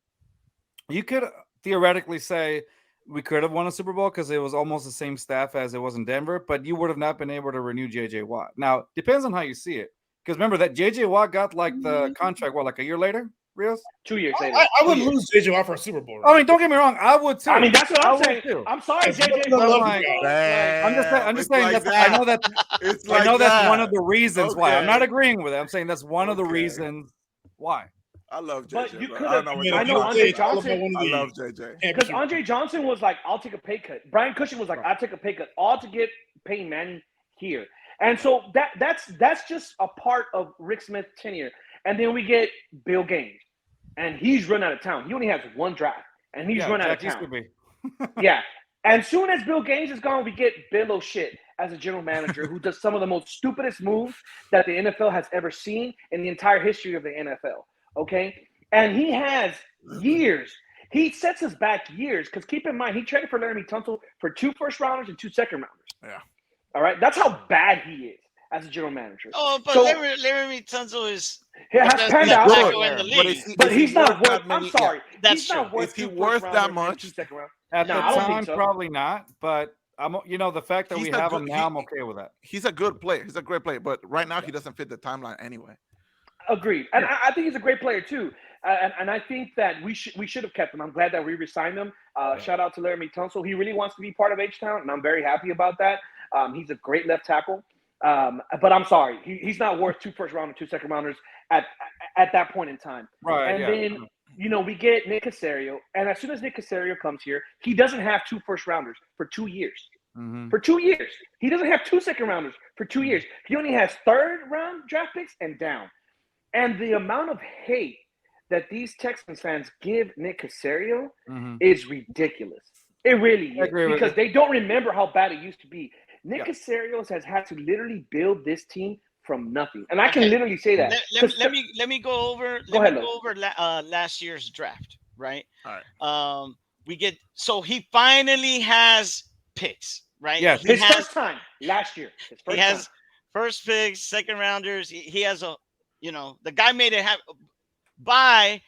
S1: you could theoretically say we could have won a Super Bowl because it was almost the same staff as it was in Denver, but you would have not been able to renew J.J. Watt. Now, depends on how you see it. Because remember that J.J. Watt got like the contract, like a year later, Rios?
S5: 2 years later.
S3: I wouldn't lose JJ Watt for a Super Bowl.
S1: I mean, don't get me wrong, I would too.
S5: I mean, that's what I'm
S1: would
S5: saying.
S1: too.
S5: I'm sorry,
S3: As much
S5: JJ.
S3: as I love
S1: like-
S3: you guys.
S1: I'm just saying
S2: It's like
S1: I know that
S2: It's
S1: I know
S2: like
S1: that's one
S2: that.
S1: of the reasons why. I'm
S2: Okay.
S1: not agreeing with it. I'm saying that's one of the
S2: Okay.
S1: reasons why.
S2: I love JJ.
S5: But you
S2: bro.
S5: could've-
S2: I don't know what
S3: I
S2: you're
S5: know
S3: know
S2: talking
S5: Andre
S3: Andre
S2: about.
S5: Johnson-
S2: I love JJ.
S5: Because Andre Johnson was like, I'll take a pay cut. Brian Cushing was like, I'll take a pay cut, all to get Peyton Manning here. And so that's just a part of Rick Smith's tenure. And then we get Bill Gaines, and he's run out of town. He only has one draft, and he's run out of
S1: Jack
S5: town.
S1: Easterby.
S5: Yeah. And soon as Bill Gaines is gone, we get Bill O'Shit as a general manager who does some of the most stupidest moves that the NFL has ever seen in the entire history of the NFL. Okay. And he has years. He sets us back years, because keep in mind, he traded for Laramie Tunsil for 2 first-rounders and 2 second-rounders.
S2: Yeah.
S5: All right. That's how bad he is as a general manager.
S4: Oh, but
S5: So-
S4: Laramie Tunsil is
S5: He has
S4: That's
S5: panned
S4: not
S5: out.
S4: good.
S2: Good,
S4: in the
S2: but
S4: league.
S5: But
S2: is
S5: he's
S2: he
S5: not
S2: worth
S5: worth.
S2: that
S5: I'm
S2: many-
S5: sorry.
S4: That's
S5: he's not
S4: true.
S5: worth
S2: Is he
S5: 2
S2: worth that
S5: first-rounders and
S2: much?
S5: 2 second round.
S1: At
S5: No,
S1: the
S5: I don't think
S1: time,
S5: so.
S1: probably not. But the fact that
S2: He's
S1: we
S2: a
S1: have
S2: good-
S1: him now, I'm okay with that.
S2: He's a good player. He's a great player, but right now he doesn't fit the timeline anyway.
S5: Agreed. And I think he's a great player too. And I think that we should have kept him. I'm glad that we re-signed him. Shout out to Laramie Tunsil. He really wants to be part of H-Town, and I'm very happy about that. He's a great left tackle. But I'm sorry, he's not worth 2 first-round and 2 second-rounders at that point in time.
S1: Right.
S5: And
S1: yeah.
S5: then we get Nick Caserio, and as soon as Nick Caserio comes here, he doesn't have 2 first-rounders for 2 years.
S1: Mhm.
S5: For 2 years, he doesn't have 2 second-rounders for 2 years. He only has third-round draft picks and down. And the amount of hate that these Texans fans give Nick Caserio
S1: Mhm.
S5: is ridiculous. It really
S1: I
S5: is,
S1: agree with
S5: because
S1: you.
S5: they don't remember how bad it used to be. Nick
S1: Yeah.
S5: Caserio has had to literally build this team from nothing, and I can
S4: Okay.
S5: literally say that.
S4: let me go over last year's draft, right?
S2: All right.
S4: So he finally has picks, right?
S1: Yes.
S4: He
S5: His
S4: has
S5: first time last year. His first
S4: he has
S5: time.
S4: first picks, second rounders. He has the guy made it happen by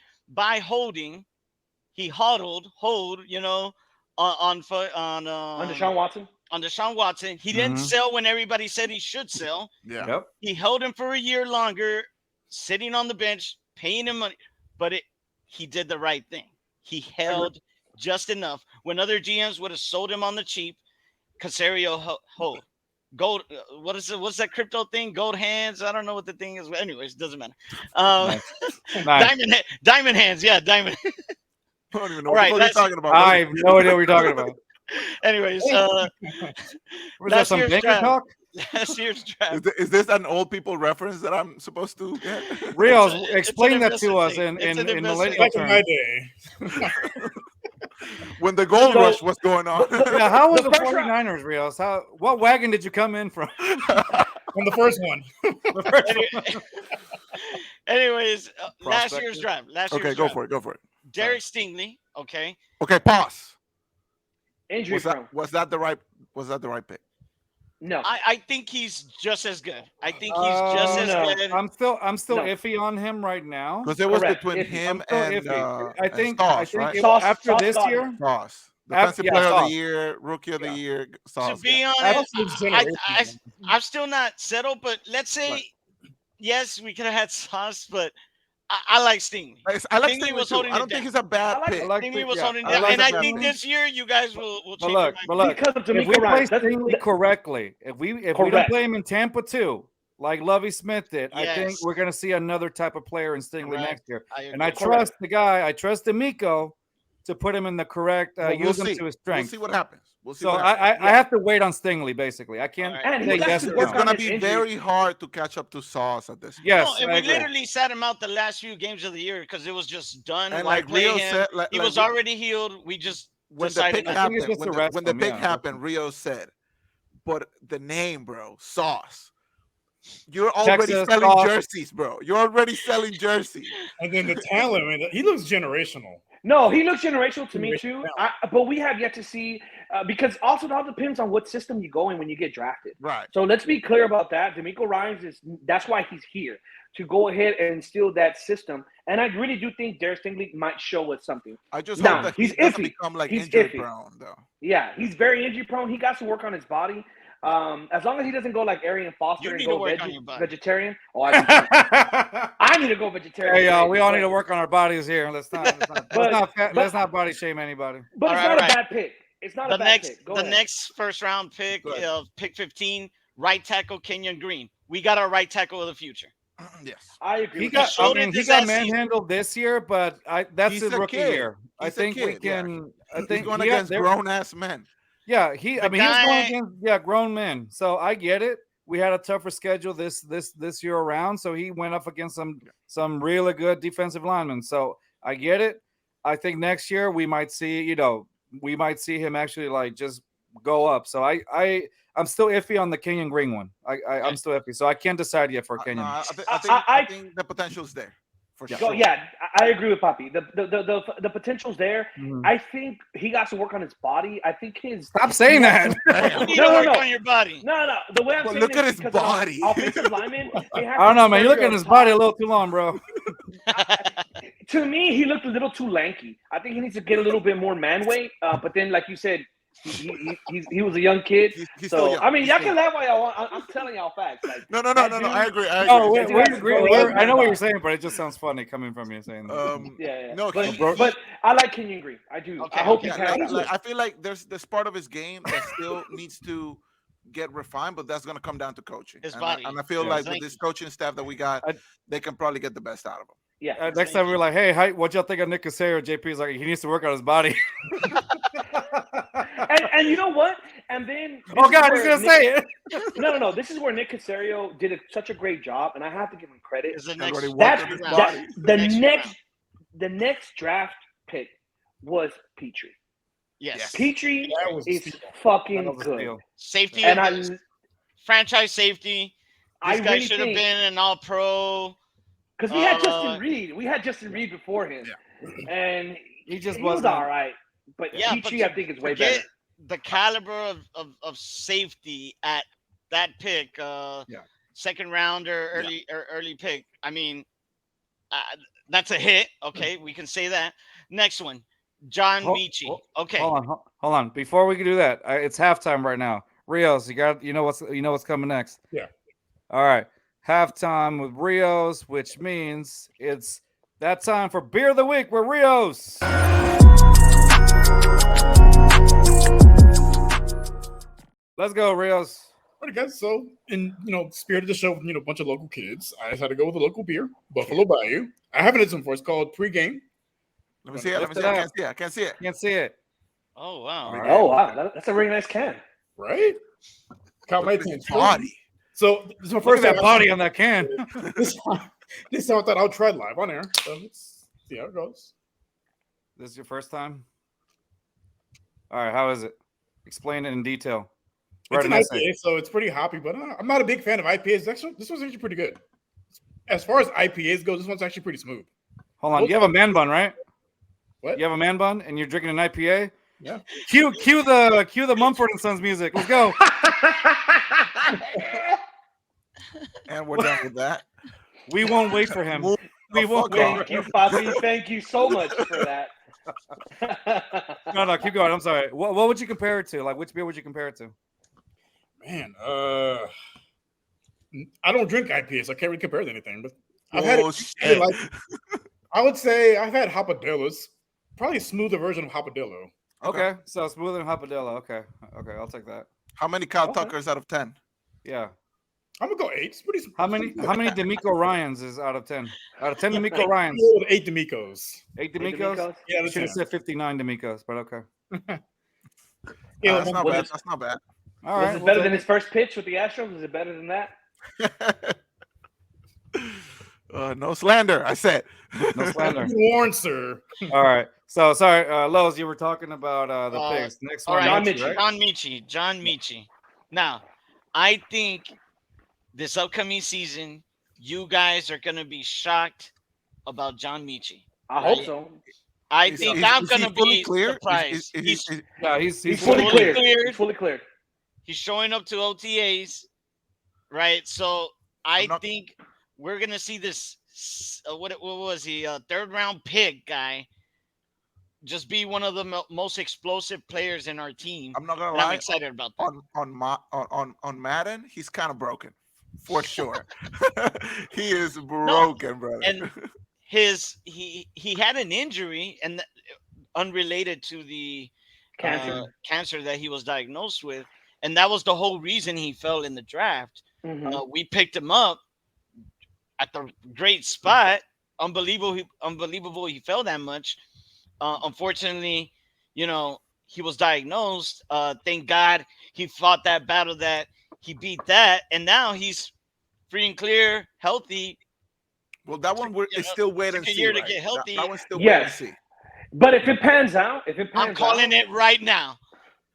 S4: holding. He hold, on
S5: On Deshaun Watson.
S4: on Deshaun Watson. He didn't
S1: Mhm.
S4: sell when everybody said he should sell.
S2: Yeah.
S1: Yep.
S4: He held him for a year longer, sitting on the bench, paying him money. But he did the right thing. He held just enough. When other GMs would have sold him on the cheap, Caserio hold. Gold. What's that crypto thing? Gold hands. I don't know what the thing is. Anyways, it doesn't matter.
S1: Nice.
S4: Diamond hands. Yeah, diamond.
S2: I don't even know
S4: All
S2: what
S4: right,
S2: the fuck you're talking about.
S1: I have no idea what you're talking about.
S4: Anyways,
S1: Was that
S4: last
S1: some
S4: year's
S1: banker
S4: draft.
S1: talk?
S4: last year's draft.
S2: Is this an old people reference that I'm supposed to get?
S1: Rios,
S4: It's
S1: explain
S4: an
S1: that to
S4: investment
S1: us
S4: thing.
S1: in
S4: It's an
S1: millennial
S3: Back in my
S1: terms.
S3: day.
S2: When the gold
S5: So-
S2: rush was going on.
S1: Yeah, how was
S5: The
S1: the
S5: first round-
S1: 49ers, Rios? What wagon did you come in from?
S3: On the first one.
S1: The first one.
S4: Anyways, last
S1: Prospector.
S4: year's draft.
S2: Okay, go for it. Go for it.
S4: Derek Stingley. Okay.
S2: Okay, pause.
S5: Injury prone.
S2: Was that the right pick?
S5: No.
S4: I think he's just as good. I think he's just as
S5: no.
S4: good.
S1: I'm still
S5: No.
S1: iffy on him right now.
S2: Because it was
S5: Correct.
S2: between
S5: If-
S2: him
S1: I'm
S2: and
S1: still iffy. I
S2: and
S1: think
S2: Sauce, right?
S1: it-
S5: Sauce-
S1: after
S5: Sauce
S1: this
S5: got
S1: year,
S5: him.
S2: Sauce. Defensive
S1: yeah,
S2: player of
S1: Sauce.
S2: the year, rookie of the
S1: Yeah.
S2: year,
S4: To
S2: Sauce.
S4: be
S2: yeah.
S4: honest,
S3: That's his generation.
S4: I'm still not settled, but let's say,
S1: Right.
S4: yes, we could have had Sauce, but I like Stingley.
S2: I like
S4: Stingley
S2: Stingley
S4: was
S2: too.
S4: holding
S2: I
S4: it
S2: don't think
S4: down.
S2: he's a bad
S5: I like
S2: pick.
S4: Stingley was holding
S1: I
S4: down.
S1: like
S4: And I
S1: that
S4: think
S1: pick.
S4: this year you guys will
S1: But
S4: change
S1: look,
S4: your mind.
S5: Because of
S1: if we
S5: D'Amico
S1: play
S5: Ryans.
S1: Stingley correctly, if we don't
S5: Correct.
S1: play him in Tampa too, like Lovie Smith did, I think
S4: Yes.
S1: we're going to see another type of player in Stingley
S4: Correct.
S1: next year.
S4: I
S1: And I
S4: agree.
S1: trust the guy. I trust D'Amico to put him in the correct,
S2: Well,
S1: use him to his
S2: We'll
S1: strength.
S2: see what happens. We'll see
S1: So
S2: what happens.
S1: I have to wait on Stingley, basically. I can't
S4: All right.
S5: And he
S1: say
S5: got
S1: yes
S5: to
S1: or
S5: work
S2: It's
S1: no.
S5: on
S2: gonna
S5: his
S2: be
S5: injury.
S2: very hard to catch up to Sauce at this point.
S1: Yes,
S4: No, and
S1: I
S4: we
S1: agree.
S4: literally sat him out the last few games of the year because it was just done.
S2: And
S4: Why
S2: like
S4: play
S2: Rio
S4: him?
S2: said,
S4: He was already healed. We just
S2: when the
S4: decided
S2: pick
S4: not to.
S1: I think it's
S2: happened,
S1: just to rest
S2: when the
S1: him,
S2: pick
S1: yeah,
S2: happened, Rio said, "But the name, bro, Sauce. You're already
S1: Texas
S2: selling
S1: Sauce.
S2: jerseys, bro. You're already selling jerseys."
S3: And then the talent, I mean, he looks generational.
S5: No, he looks generational to me too.
S3: Generational
S5: But we have yet to see because also it all depends on what system you go in when you get drafted.
S2: Right.
S5: So let's be clear about that. D'Amico Ryans that's why he's here to go ahead and instill that system. And I really do think Derek Stingley might show us something.
S2: I just
S5: Nah,
S2: hope that
S5: he's
S2: he doesn't
S5: iffy.
S2: become like
S5: He's
S2: injury
S5: iffy.
S2: prone, though.
S5: Yeah, he's very injury prone. He got to work on his body. As long as he doesn't go like Arian Foster
S4: You
S5: and
S4: need
S5: go
S4: to work on your body.
S5: vegetarian. Oh, I need to go vegetarian.
S1: Hey, y'all,
S5: today,
S1: we all
S5: but-
S1: need to work on our bodies here. Let's not body shame anybody.
S5: But
S4: All
S5: it's
S4: right,
S5: not
S4: all
S5: a
S4: right.
S5: bad pick. It's not
S4: The
S5: a bad
S4: next,
S5: pick. Go
S4: the
S5: ahead.
S4: next first round pick,
S1: Go ahead.
S4: pick 15, right tackle Kenyon Green. We got our right tackle of the future.
S2: Yes.
S5: I agree.
S1: He
S5: with
S1: got,
S5: that.
S4: showed
S1: I mean,
S4: it
S1: he
S4: this
S1: got
S4: last season.
S1: manhandled this year, but that's
S2: He's
S1: his
S2: a
S1: rookie
S2: kid.
S1: year. I
S2: He's a
S1: think we
S2: kid, yeah.
S1: can. I
S2: He's
S1: think
S2: going
S1: he
S2: against grown ass men.
S1: Yeah, he was going
S4: guy-
S1: against grown men. So I get it. We had a tougher schedule this year around, so he went up against some really good defensive linemen. So I get it. I think next year we might see him actually like just go up. So I'm still iffy on the Kenyon Green one. I'm still iffy. So I can't decide yet for
S2: No,
S1: Kenyon.
S2: I think the potential's there for sure.
S5: Yeah, I agree with Papi. The potential's there.
S1: Mhm.
S5: I think he got to work on his body. I think his
S1: Stop saying that.
S4: You need
S5: No,
S4: to
S5: no,
S4: work
S5: no.
S4: on your body.
S5: No. The way I'm
S2: But
S5: saying
S2: look
S5: is
S2: at his
S5: because
S2: body.
S5: offensive linemen. They have
S1: I don't
S5: to
S1: know,
S5: be
S1: man. You're looking at
S5: very
S1: his body a
S5: top.
S1: little too long, bro.
S5: To me, he looked a little too lanky. I think he needs to get a little bit more man weight. But then, like you said, he was a young kid.
S2: He's still
S5: So
S2: young.
S5: I mean,
S2: He's
S5: y'all
S2: still
S5: can laugh while y'all want. I'm telling y'all facts. Like
S2: No.
S5: that
S2: I agree.
S1: No,
S5: That
S1: we
S5: dude has to
S1: agree.
S5: grow up,
S1: I know what
S5: man.
S1: you're saying, but it just sounds funny coming from you saying that.
S5: Yeah.
S2: No,
S5: But I like Kenyon Green. I do.
S4: Okay,
S5: I hope
S4: okay.
S5: he
S2: Yeah,
S5: pans
S2: like,
S5: out.
S2: I feel like there's part of his game that still needs to get refined, but that's gonna come down to coaching.
S4: His
S2: and
S4: body.
S2: I feel
S1: Yeah.
S2: like
S4: Thank
S2: with this
S4: you.
S2: coaching staff that we got, they can probably get the best out of him.
S5: Yeah.
S1: Next time we're like, hey, what y'all think of Nick Casario? JP's like, he needs to work on his body.
S5: And you know what? And then
S1: Oh God, he's gonna say it.
S5: No. This is where Nick Casario did such a great job, and I have to give him credit.
S4: Is the
S2: He's
S4: next
S2: already
S5: That's
S2: worked on his
S4: round.
S2: body.
S5: the next draft pick was Petrie.
S4: Yes.
S5: Petrie
S3: That was a
S5: is
S3: steal.
S5: fucking
S1: That was a
S5: good,
S1: steal.
S4: Safety,
S5: and
S4: franchise safety.
S5: I
S4: This guy
S5: really
S4: should have
S5: think
S4: been an all-pro.
S5: because we had Justin Reed. We had Justin Reed before him, and
S1: He just
S5: he was
S1: wasn't.
S5: all right. But
S4: Yeah, but
S5: Petrie, I think, is way
S4: forget
S5: better.
S4: the caliber of safety at that pick. Second rounder, early pick. I mean, that's a hit. Okay, we can say that. Next one, John Michie. Okay,
S1: Hold on. Before we can do that, it's halftime right now. Rios, you know what's coming next.
S3: Yeah.
S1: All right, halftime with Rios, which means it's that time for Beer of the Week with Rios. Let's go, Rios.
S3: All right, guys. So, in spirit of the show, a bunch of local kids, I decided to go with a local beer, Buffalo Bayou. I have an instant for it. It's called Pre-Game.
S2: Let me see it.
S1: Lift it
S2: I
S1: up.
S2: can't see it.
S1: Can't see it.
S4: Oh wow.
S1: All right.
S5: Oh wow, that's a really nice can.
S3: Right? Caught my
S2: Look at his
S3: attention.
S2: body.
S3: So, this is my
S1: Look
S3: first
S1: at that
S3: time
S1: body on that can.
S3: This time I thought I'll try live on air. So let's see how it goes.
S1: This is your first time? All right, how is it? Explain it in detail.
S3: It's an
S1: Write an
S3: IPA, so it's pretty hoppy, but I'm not a big fan of IPAs. This one's actually pretty good. As far as IPAs go, this one's actually pretty smooth.
S1: Hold on. You have a man bun, right?
S3: What?
S1: You have a man bun and you're drinking an IPA?
S3: Yeah.
S1: Cue the Mumford and Sons music. Let's go.
S2: And we're done with that.
S1: We won't wait for him.
S2: Move
S1: We
S2: the
S1: won't
S2: fuck
S1: wait.
S2: on.
S5: Thank you, Papi. Thank you so much for that.
S1: No, keep going. I'm sorry. What would you compare it to? Like, which beer would you compare it to?
S3: Man, I don't drink IPAs, so I can't really compare it to anything. But I've had
S2: shit.
S3: I would say I've had Hopadillos, probably a smoother version of Hopadillo.
S1: Okay, so smoother than Hopadillo. Okay, I'll take that.
S2: How many Kyle
S5: Okay.
S2: Tuckers out of 10?
S1: Yeah.
S3: I'm gonna go 8. It's pretty,
S1: How many D'Amico Ryans is out of 10? Out of 10 D'Amico Ryans,
S3: 8 D'Amicos.
S1: 8
S5: Hey,
S1: D'Amicos.
S5: D'Amico's?
S3: Yeah,
S1: You
S3: let's
S1: should have
S3: do
S1: said 59 D'Amicos, but okay.
S2: That's not
S5: Was
S2: bad.
S5: it-
S2: That's not bad.
S1: All
S5: Was
S1: right.
S5: it
S1: we'll
S5: better
S1: take
S5: than
S1: it.
S5: his first pitch with the Astros? Was it better than that?
S2: No slander. I said.
S1: No slander.
S3: warned, sir.
S1: All right. So sorry, Lowe's, you were talking about the
S4: Uh,
S1: picks. Next
S4: all
S1: one,
S4: right,
S1: Mitchie,
S4: John Michi. Now, I think this upcoming season, you guys are gonna be shocked about John Michi.
S5: I hope so.
S4: I think I'm
S2: is he
S4: gonna
S2: fully
S4: be
S2: clear?
S4: surprised.
S1: Yeah, he's
S5: He's
S4: fully
S5: fully cleared.
S4: cleared.
S5: He's fully cleared.
S4: He's showing up to OTAs, right? So I think we're gonna see this. What was he? Third round pick guy. Just be one of the most explosive players in our team.
S2: I'm not gonna
S4: and
S2: lie.
S4: I'm excited about that.
S2: On Madden, he's kind of broken, for sure. He is broken, brother.
S4: And he had an injury and unrelated to the cancer that he was diagnosed with, and that was the whole reason he fell in the draft.
S5: Mhm.
S4: We picked him up at the great spot. Unbelievable he fell that much. Unfortunately, he was diagnosed. Thank God he fought that battle, that he beat that, and now he's free and clear, healthy.
S2: Well, that one is still wait and
S4: took a
S2: see.
S4: year to
S2: right?
S4: get healthy.
S2: That one's still
S5: Yes.
S2: wait and see.
S5: But if it pans out,
S4: I'm calling it right now.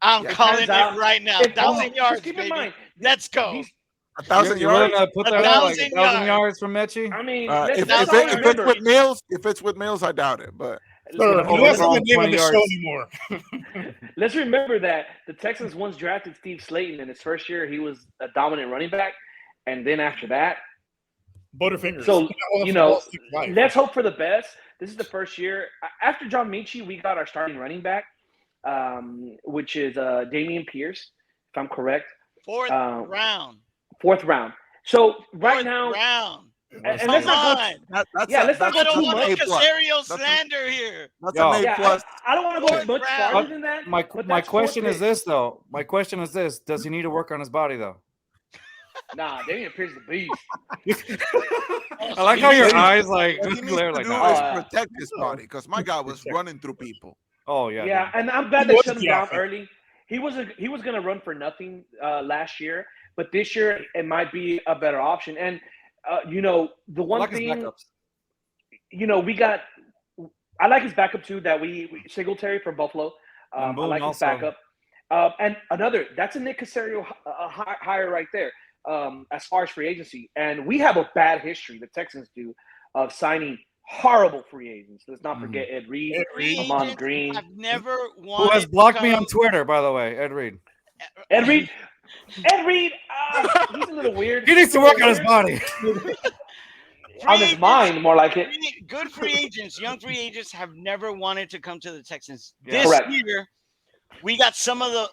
S4: I'm
S2: Yeah.
S4: calling it
S5: Pans out.
S4: right now.
S5: If-
S4: 1,000 yards,
S5: just keep
S4: baby.
S5: in mind,
S4: Let's go.
S5: these-
S2: 1,000
S1: you're willing
S2: yards.
S1: to put that out like
S4: 1,000
S1: 1,000 yards from Mechie?
S5: I mean,
S2: If
S5: let's
S4: all
S5: all
S2: it's
S5: remember.
S2: with Mills, I doubt it. But
S3: Sir,
S1: gonna
S3: that's
S1: overall
S3: not the name of
S1: 20
S3: the show
S1: yards.
S3: anymore.
S5: Let's remember that the Texans once drafted Steve Slayton in his first year. He was a dominant running back, and then after that,
S3: Butterfingers.
S5: So,
S3: Life.
S5: let's hope for the best. This is the first year after John Michi. We got our starting running back, which is Damian Pierce, if I'm correct.
S4: Fourth round.
S5: Fourth round. So right
S4: Fourth
S5: now,
S4: round.
S5: and
S4: Come
S5: let's not
S4: on.
S5: go.
S2: that's
S5: Yeah, let's not
S2: that's
S5: go
S4: I don't
S5: too
S4: want
S5: much.
S4: to
S2: A+.
S4: Casario
S2: That's a-
S4: slander here.
S2: That's
S1: Yo.
S2: an A
S5: Yeah,
S2: plus.
S5: I don't want to go
S4: Fourth
S5: much
S4: round.
S5: farther than that.
S1: My
S5: but
S1: my
S5: that's
S1: question
S5: fourth
S1: is
S5: pick.
S1: this though. My question is this: does he need to work on his body though?
S5: Nah, Damian Pierce is the beast.
S1: I like how your eyes like
S2: What he needs
S1: glare
S2: to
S1: like
S2: do
S1: that.
S2: is
S5: Oh, yeah.
S2: protect his body, because my guy was running through people.
S1: Oh yeah.
S5: Yeah,
S1: dude.
S5: and I'm glad
S3: He
S5: they
S3: was
S5: shut him
S3: the
S5: down
S3: offense.
S5: early. He was going to run for nothing last year, but this year it might be a better option. And the
S1: I
S5: one
S1: like his
S5: thing,
S1: backups.
S5: we got. I like his backup too. That we Singletary from Buffalo. I
S1: And Boone
S5: like his
S1: also.
S5: backup. And another, that's a Nick Casario hire right there. As far as free agency, and we have a bad history, the Texans do, of signing horrible free agents. Let's not forget Ed Reed,
S4: Free
S5: Amon
S4: agents
S5: Green.
S4: have never
S1: Who
S4: wanted
S1: has
S4: to
S1: blocked me on
S4: come-
S1: Twitter, by the way, Ed Reed.
S5: Ed Reed, he's a little weird.
S1: He needs to work on his body.
S5: On his mind, more like it.
S4: Good free agents, young free agents have never wanted to come to the Texans.
S1: Yeah.
S4: This
S5: Correct.
S4: year, we got some of the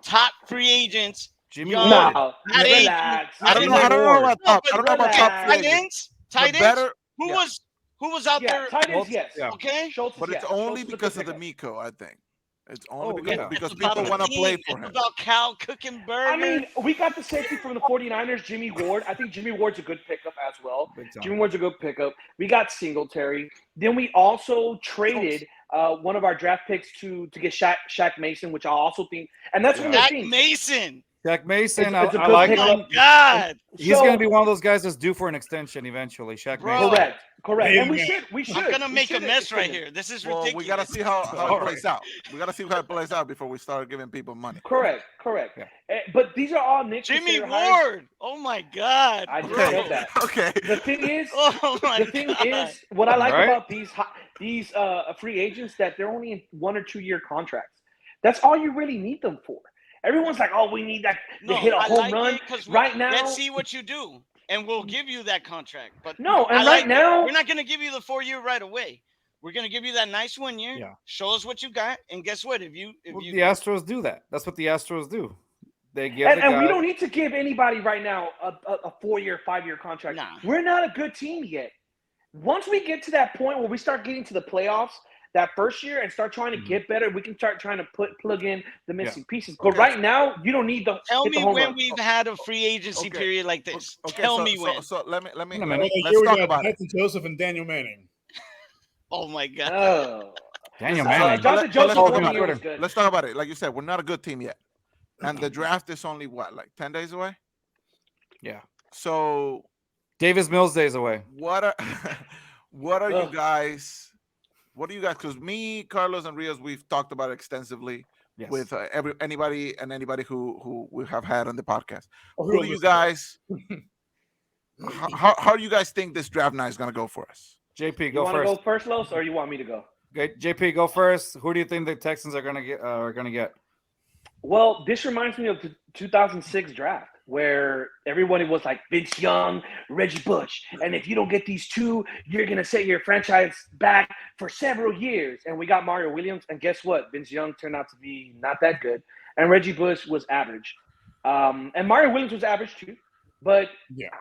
S4: top free agents.
S1: Jimmy
S4: Young-
S1: Ward.
S5: No,
S4: At age-
S5: relax.
S2: I don't
S1: Jimmy
S2: know. I don't know
S1: Ward.
S2: about
S4: No,
S2: top.
S4: but
S2: I don't know about top
S5: relax.
S2: free
S4: Tight
S2: agents.
S4: ends,
S2: The
S4: tight ends.
S2: better,
S4: Who
S2: yeah.
S4: was out
S5: Yeah,
S4: there?
S5: tight ends,
S1: Schultz,
S5: yes.
S1: yeah.
S4: Okay,
S5: Schultz,
S2: But
S5: yeah.
S2: it's only
S5: Schultz is a good
S2: because of the
S5: pickup.
S2: Miko, I think. It's
S1: Oh,
S2: only
S1: yeah.
S2: because
S4: It's about
S2: people
S4: the
S2: want to play
S4: team.
S2: for
S4: It's
S2: him.
S4: about Cal Cookenberger.
S5: I mean, we got the safety from the 49ers, Jimmy Ward. I think Jimmy Ward's a good pickup as well.
S1: Big time.
S5: Jimmy Ward's a good pickup. We got Singletary. Then we also traded one of our draft picks to get Shaq Mason, which I also think, and that's one of the
S4: Jack
S5: things.
S4: Mason.
S1: Jack Mason,
S5: It's a
S1: I
S5: good
S1: like
S5: pickup.
S1: him.
S4: Oh God,
S1: He's
S5: So-
S1: going to be one of those guys that's due for an extension eventually. Shaq
S4: Bro.
S1: Mason.
S5: Correct. And we
S3: Amen.
S5: should.
S4: I'm gonna
S5: we
S4: make a
S5: should
S4: mess right
S5: extend him.
S4: here. This is
S2: Well,
S4: ridiculous.
S2: we got to see how
S1: All
S2: it plays out. We got to see how it plays out before we start giving people money.
S5: Correct.
S1: Yeah.
S5: But these are all Nick
S4: Jimmy
S5: Casario hires.
S4: Ward. Oh my God.
S5: I just
S4: bro.
S5: said that.
S2: Okay.
S5: The thing is,
S4: Oh my
S5: the thing
S4: God.
S5: is, what I like
S1: All right.
S5: about these free agents, that they're only in 1 or 2 year contracts. That's all you really need them for. Everyone's like, "Oh, we need that to hit a
S4: I
S5: home
S4: like
S5: run."
S4: it 'cause
S5: Right now,
S4: let's see what you do, and we'll give you that contract. But
S5: no, and
S4: I
S5: right
S4: like it.
S5: now,
S4: We're not gonna give you the 4 year right away. We're gonna give you that nice 1 year.
S1: Yeah.
S4: Show us what you got, and guess what? If you
S1: Well, the Astros do that. That's what the Astros do. They give
S5: and,
S1: the
S5: and
S1: guy.
S5: we don't need to give anybody right now a 4 year, 5 year contract.
S4: Nah.
S5: We're not a good team yet. Once we get to that point where we start getting to the playoffs, that first year and start trying to get better. We can start trying to plug in the missing pieces. But
S2: Okay.
S5: right now, you don't need to
S4: Tell
S5: hit the
S4: me
S5: home
S4: when
S5: run.
S4: we've had a free agency
S2: Okay.
S4: period like this.
S2: Okay,
S4: Tell
S2: so,
S4: me when.
S2: So let me
S1: Wait a minute.
S2: let's talk
S3: got
S2: about it.
S3: Nathan Joseph and Daniel Manning.
S4: Oh my god.
S5: Oh.
S1: Daniel
S2: Listen,
S1: Manning.
S5: Jonathan
S2: but
S5: Joseph
S1: follow him
S5: 1
S1: on
S5: year was
S1: Twitter.
S5: good.
S2: let's talk about it. Like you said, we're not a good team yet, and the draft is only what, like 10 days away.
S1: Yeah.
S2: So
S1: Davis Mills days away.
S2: what are what are you
S5: Ugh.
S2: guys? What do you guys? Because me, Carlos, and Rios, we've talked about it extensively
S1: Yes.
S2: with anybody who we have had on the podcast.
S3: Oh,
S2: Who do you guys? How do you guys think this draft night is gonna go for us?
S1: JP,
S5: You
S1: go
S5: want to
S1: first.
S5: go first, Los, or you want me to go?
S1: Okay, JP, go first. Who do you think the Texans are gonna get?
S5: Well, this reminds me of the 2006 draft where everybody was like Vince Young, Reggie Bush, and if you don't get these two, you're gonna set your franchise back for several years. And we got Mario Williams, and guess what? Vince Young turned out to be not that good, and Reggie Bush was average, and Mario Williams was average too. But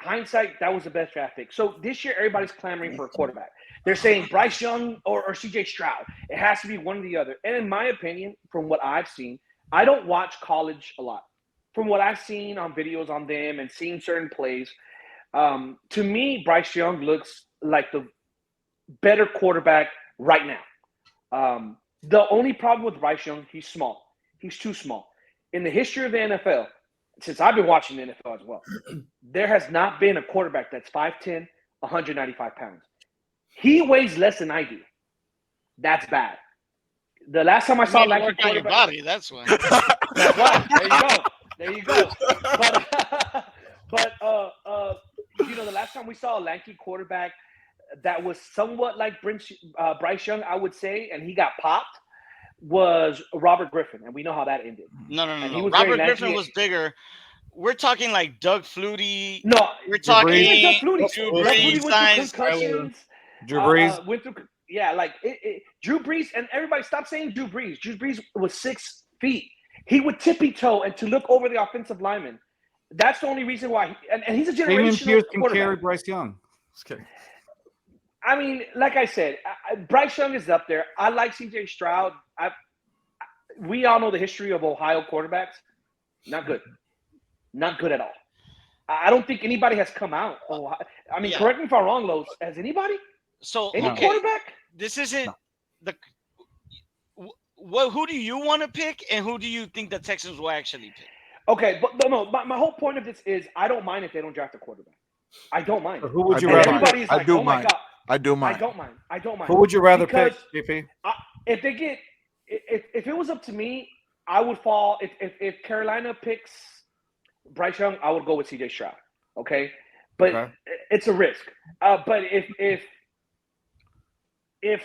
S5: hindsight, that was the best draft pick. So this year, everybody's clamoring for a quarterback. They're saying Bryce Young or CJ Stroud. It has to be one or the other. And in my opinion, from what I've seen, I don't watch college a lot. From what I've seen on videos on them and seeing certain plays, to me, Bryce Young looks like the better quarterback right now. The only problem with Bryce Young, he's small. He's too small. In the history of the NFL, since I've been watching the NFL as well, there has not been a quarterback that's 5'10", 195 pounds. He weighs less than I do. That's bad. The last time I saw
S4: You
S5: a
S4: work on your body. That's why.
S5: That's right. There you go. There you go. But the last time we saw a lanky quarterback that was somewhat like Bryce Young, I would say, and he got popped, was Robert Griffin, and we know how that ended.
S4: No.
S5: He was
S4: Robert
S5: very
S4: Griffin
S5: lanky.
S4: was bigger. We're talking like Doug Flutie.
S5: No,
S4: We're talking
S5: Even
S4: Drew
S5: Doug Flutie
S4: Brees
S5: went
S4: size.
S5: through concussions.
S1: Drew Brees.
S5: Went through, Drew Brees, and everybody stop saying Drew Brees. Drew Brees was 6 feet. He would tippy toe and to look over the offensive lineman. That's the only reason why. And he's a
S1: Damian
S5: generational
S1: Pierce can
S5: quarterback.
S1: carry Bryce Young. Just kidding.
S5: I mean, like I said, Bryce Young is up there. I like CJ Stroud. We all know the history of Ohio quarterbacks. Not good. Not good at all. I don't think anybody has come out. I mean, correct me if I'm wrong, Los. Has anybody?
S4: So
S5: Any quarterback?
S4: This isn't the. Who do you want to pick, and who do you think the Texans will actually pick?
S5: Okay, but no. My whole point of this is I don't mind if they don't draft a quarterback. I don't mind.
S1: So who would you
S2: I
S1: rather?
S5: Everybody's
S2: I
S5: like,
S2: do
S5: oh my
S2: mind.
S5: god.
S2: I do mind.
S5: I don't mind.
S1: Who would you rather pick,
S5: Because
S1: JP?
S5: if they get, if it was up to me, I would fall. If Carolina picks Bryce Young, I would go with CJ Stroud. Okay, but it's a risk. But if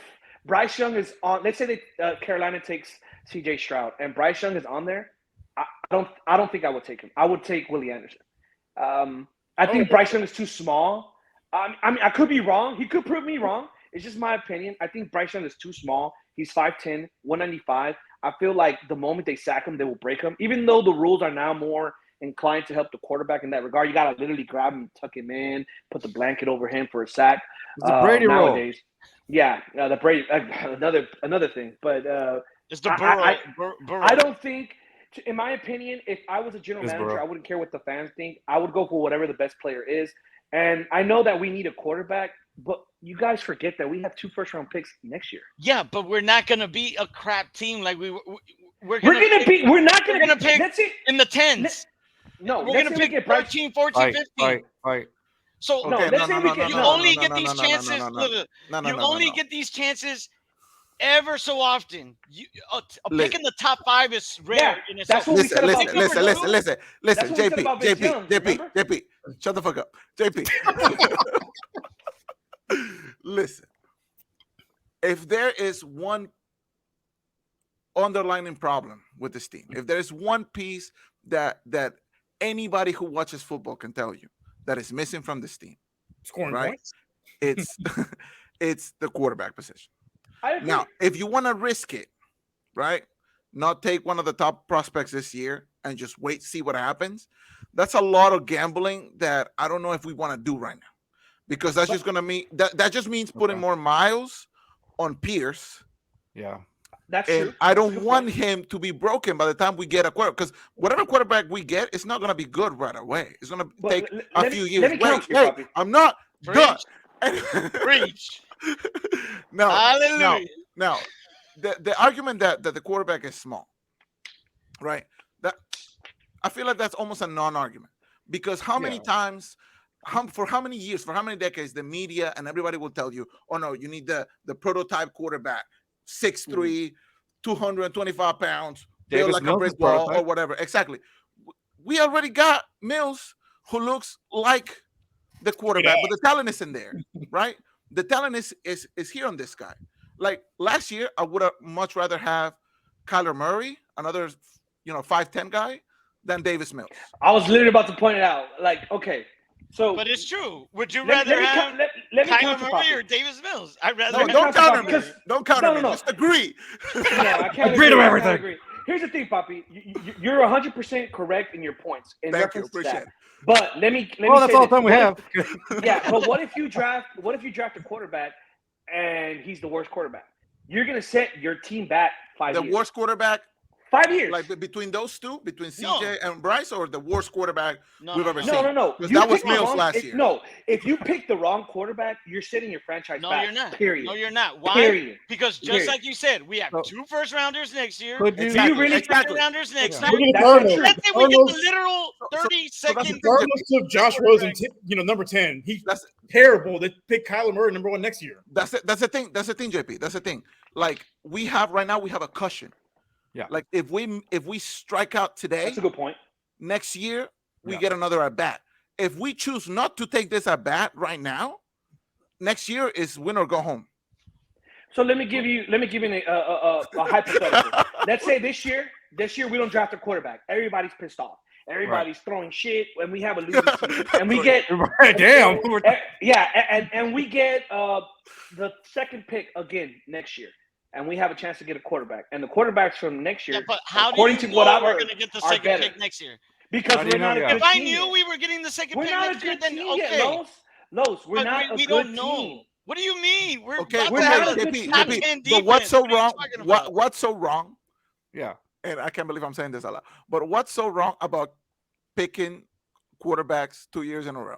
S5: Bryce Young is on, let's say that Carolina takes CJ Stroud and Bryce Young is on there, I don't think I would take him. I would take Willie Anderson. I think Bryce Young is too small. I mean, I could be wrong. He could prove me wrong. It's just my opinion. I think Bryce Young is too small. He's 5'10", 195. I feel like the moment they sack him, they will break him. Even though the rules are now more inclined to help the quarterback in that regard, you got to literally grab him, tuck him in, put the blanket over him for a sack.
S1: It's the Brady rule.
S5: Nowadays. Yeah, the Brady another thing. But
S4: It's the Burrow.
S5: I don't think, in my opinion, if I was a general manager,
S1: Burrow.
S5: I wouldn't care what the fans think. I would go for whatever the best player is. And I know that we need a quarterback, but you guys forget that we have 2 first-round picks next year.
S4: Yeah, but we're not gonna be a crap team like we're
S5: We're not gonna
S4: pick
S5: That's it.
S4: in the 10s.
S5: No,
S4: We're gonna pick 13, 14, 15.
S1: Right.
S4: So
S5: No, let's say we get
S4: you only get these chances. You only get these chances ever so often. A pick in the top 5 is rare.
S5: Yeah,
S4: in
S5: that's
S4: itself.
S5: what we said about
S2: Listen.
S5: That's what we said about Vince Young, remember?
S2: JP, shut the fuck up. JP. Listen. If there is one underlying problem with this team, if there is one piece that anybody who watches football can tell you that is missing from this team,
S3: Scoring
S2: right?
S3: points.
S2: It's it's the quarterback position.
S5: I agree.
S2: Now, if you want to risk it, right? Not take one of the top prospects this year and just wait, see what happens. That's a lot of gambling that I don't know if we want to do right now, because that's just gonna mean that just means putting more miles on Pierce
S1: Yeah.
S5: That's
S2: And
S5: true.
S2: I
S5: That's a
S2: don't
S5: good
S2: want
S5: point.
S2: him to be broken by the time we get a quarterback, because whatever quarterback we get, it's not going to be good right away. It's going to
S5: But
S2: take a
S5: let
S2: few
S5: me
S2: years.
S5: let me
S2: Wait,
S5: count you,
S2: wait,
S5: Poppy.
S2: I'm not done.
S4: Preach. Preach.
S2: No,
S4: Hallelujah.
S2: now, the argument that the quarterback is small, right? That I feel like that's almost a non-argument, because how many
S1: Yeah.
S2: times, for how many years, for how many decades, the media and everybody will tell you, oh no, you need the prototype quarterback, 6'3", 225 pounds, built
S1: Davis
S2: like a
S1: Mills
S2: brick
S1: is
S2: wall
S1: prototype.
S2: or whatever. Exactly. We already got Mills, who looks like the quarterback, but the talent isn't there, right? The talent is here on this guy. Like last year, I would have much rather have Kyler Murray, another 5'10" guy, than Davis Mills.
S5: I was literally about to point it out. Like, okay, so
S4: But it's true. Would you
S5: let,
S4: rather
S5: let me
S4: have
S5: let me
S4: Kyler
S5: counter
S4: Murray
S5: Poppy.
S4: or Davis Mills? I'd rather
S2: No,
S5: me
S2: don't
S5: counter
S2: counter
S5: Poppy,
S2: me.
S5: because
S2: Don't counter me.
S5: no.
S2: Just agree.
S5: No, I can't
S1: Agree to
S5: agree. I
S1: everything.
S5: can't agree. Here's the thing, Poppy. You're 100% correct in your points in
S2: Thank you.
S5: reference to
S2: Appreciate
S5: that.
S2: it.
S5: But let me
S1: Well, that's
S5: say
S1: all the
S5: this.
S1: time we
S5: What
S1: have.
S5: if- yeah, but what if you draft a quarterback and he's the worst quarterback? You're gonna set your team back 5
S2: The
S5: years.
S2: worst quarterback,
S5: 5 years.
S2: like between those two, between
S4: No.
S2: CJ and Bryce, or the worst quarterback
S4: No,
S2: we've
S4: no,
S2: ever
S4: no.
S2: seen?
S5: No.
S2: Because
S5: You
S2: that was
S5: pick the
S2: Mills
S5: wrong-
S2: last year.
S5: No, if you pick the wrong quarterback, you're setting your franchise
S4: No,
S5: back.
S4: you're not.
S5: Period.
S4: No, you're not. Why?
S5: Period.
S4: Because just
S5: Period.
S4: like you said, we have
S1: So-
S4: 2 first rounders next year.
S1: Could you?
S5: Do you really-
S4: Second rounders next
S1: Yeah.
S4: year.
S3: Look at the
S5: That's not
S3: Cardinals.
S5: true.
S4: Let's say we get the
S3: Cardinals-
S4: literal
S2: so
S4: 32nd.
S3: The Cardinals took Josh Rosen, number 10. He's
S2: That's
S3: terrible. They picked Kyler Murray number 1 next year.
S2: That's it. That's the thing. That's the thing, JP. That's the thing. Like we have right now, we have a cushion.
S1: Yeah.
S2: Like if we strike out today,
S5: That's a good point.
S2: next year we
S1: Yeah.
S2: get another at bat. If we choose not to take this at bat right now, next year is win or go home.
S5: So let me give you a hypothetical. Let's say this year we don't draft a quarterback. Everybody's pissed off. Everybody's throwing shit, and we have a losing season. And we get
S1: Damn.
S5: and we get the second pick again next year, and we have a chance to get a quarterback. And the quarterbacks from next year,
S4: Yeah, but how
S5: according
S4: do you
S5: to what
S4: know
S5: I've
S4: we're
S5: heard,
S4: going to get the
S5: are
S4: second
S5: better.
S4: pick next year?
S5: because
S1: How do
S5: we're
S1: you know
S5: not a
S1: that?
S5: good
S4: If I
S5: team
S4: knew
S5: yet.
S4: we were getting the second
S5: We're
S4: pick
S5: not a
S4: next year,
S5: good
S4: then
S5: team yet,
S4: okay.
S5: Los, we're
S4: But
S5: not
S4: we
S5: a good
S4: don't know.
S5: team.
S4: What do you mean? We're
S2: Okay,
S4: about
S5: We're
S4: to
S5: not
S4: have
S5: a
S4: a
S5: good
S2: JP,
S5: team.
S4: top
S2: JP,
S4: 10
S2: but
S4: defense.
S2: what's so
S4: What are you
S2: wrong?
S4: talking about?
S2: What's so wrong?
S1: Yeah.
S2: And I can't believe I'm saying this a lot. But what's so wrong about picking quarterbacks 2 years in a row?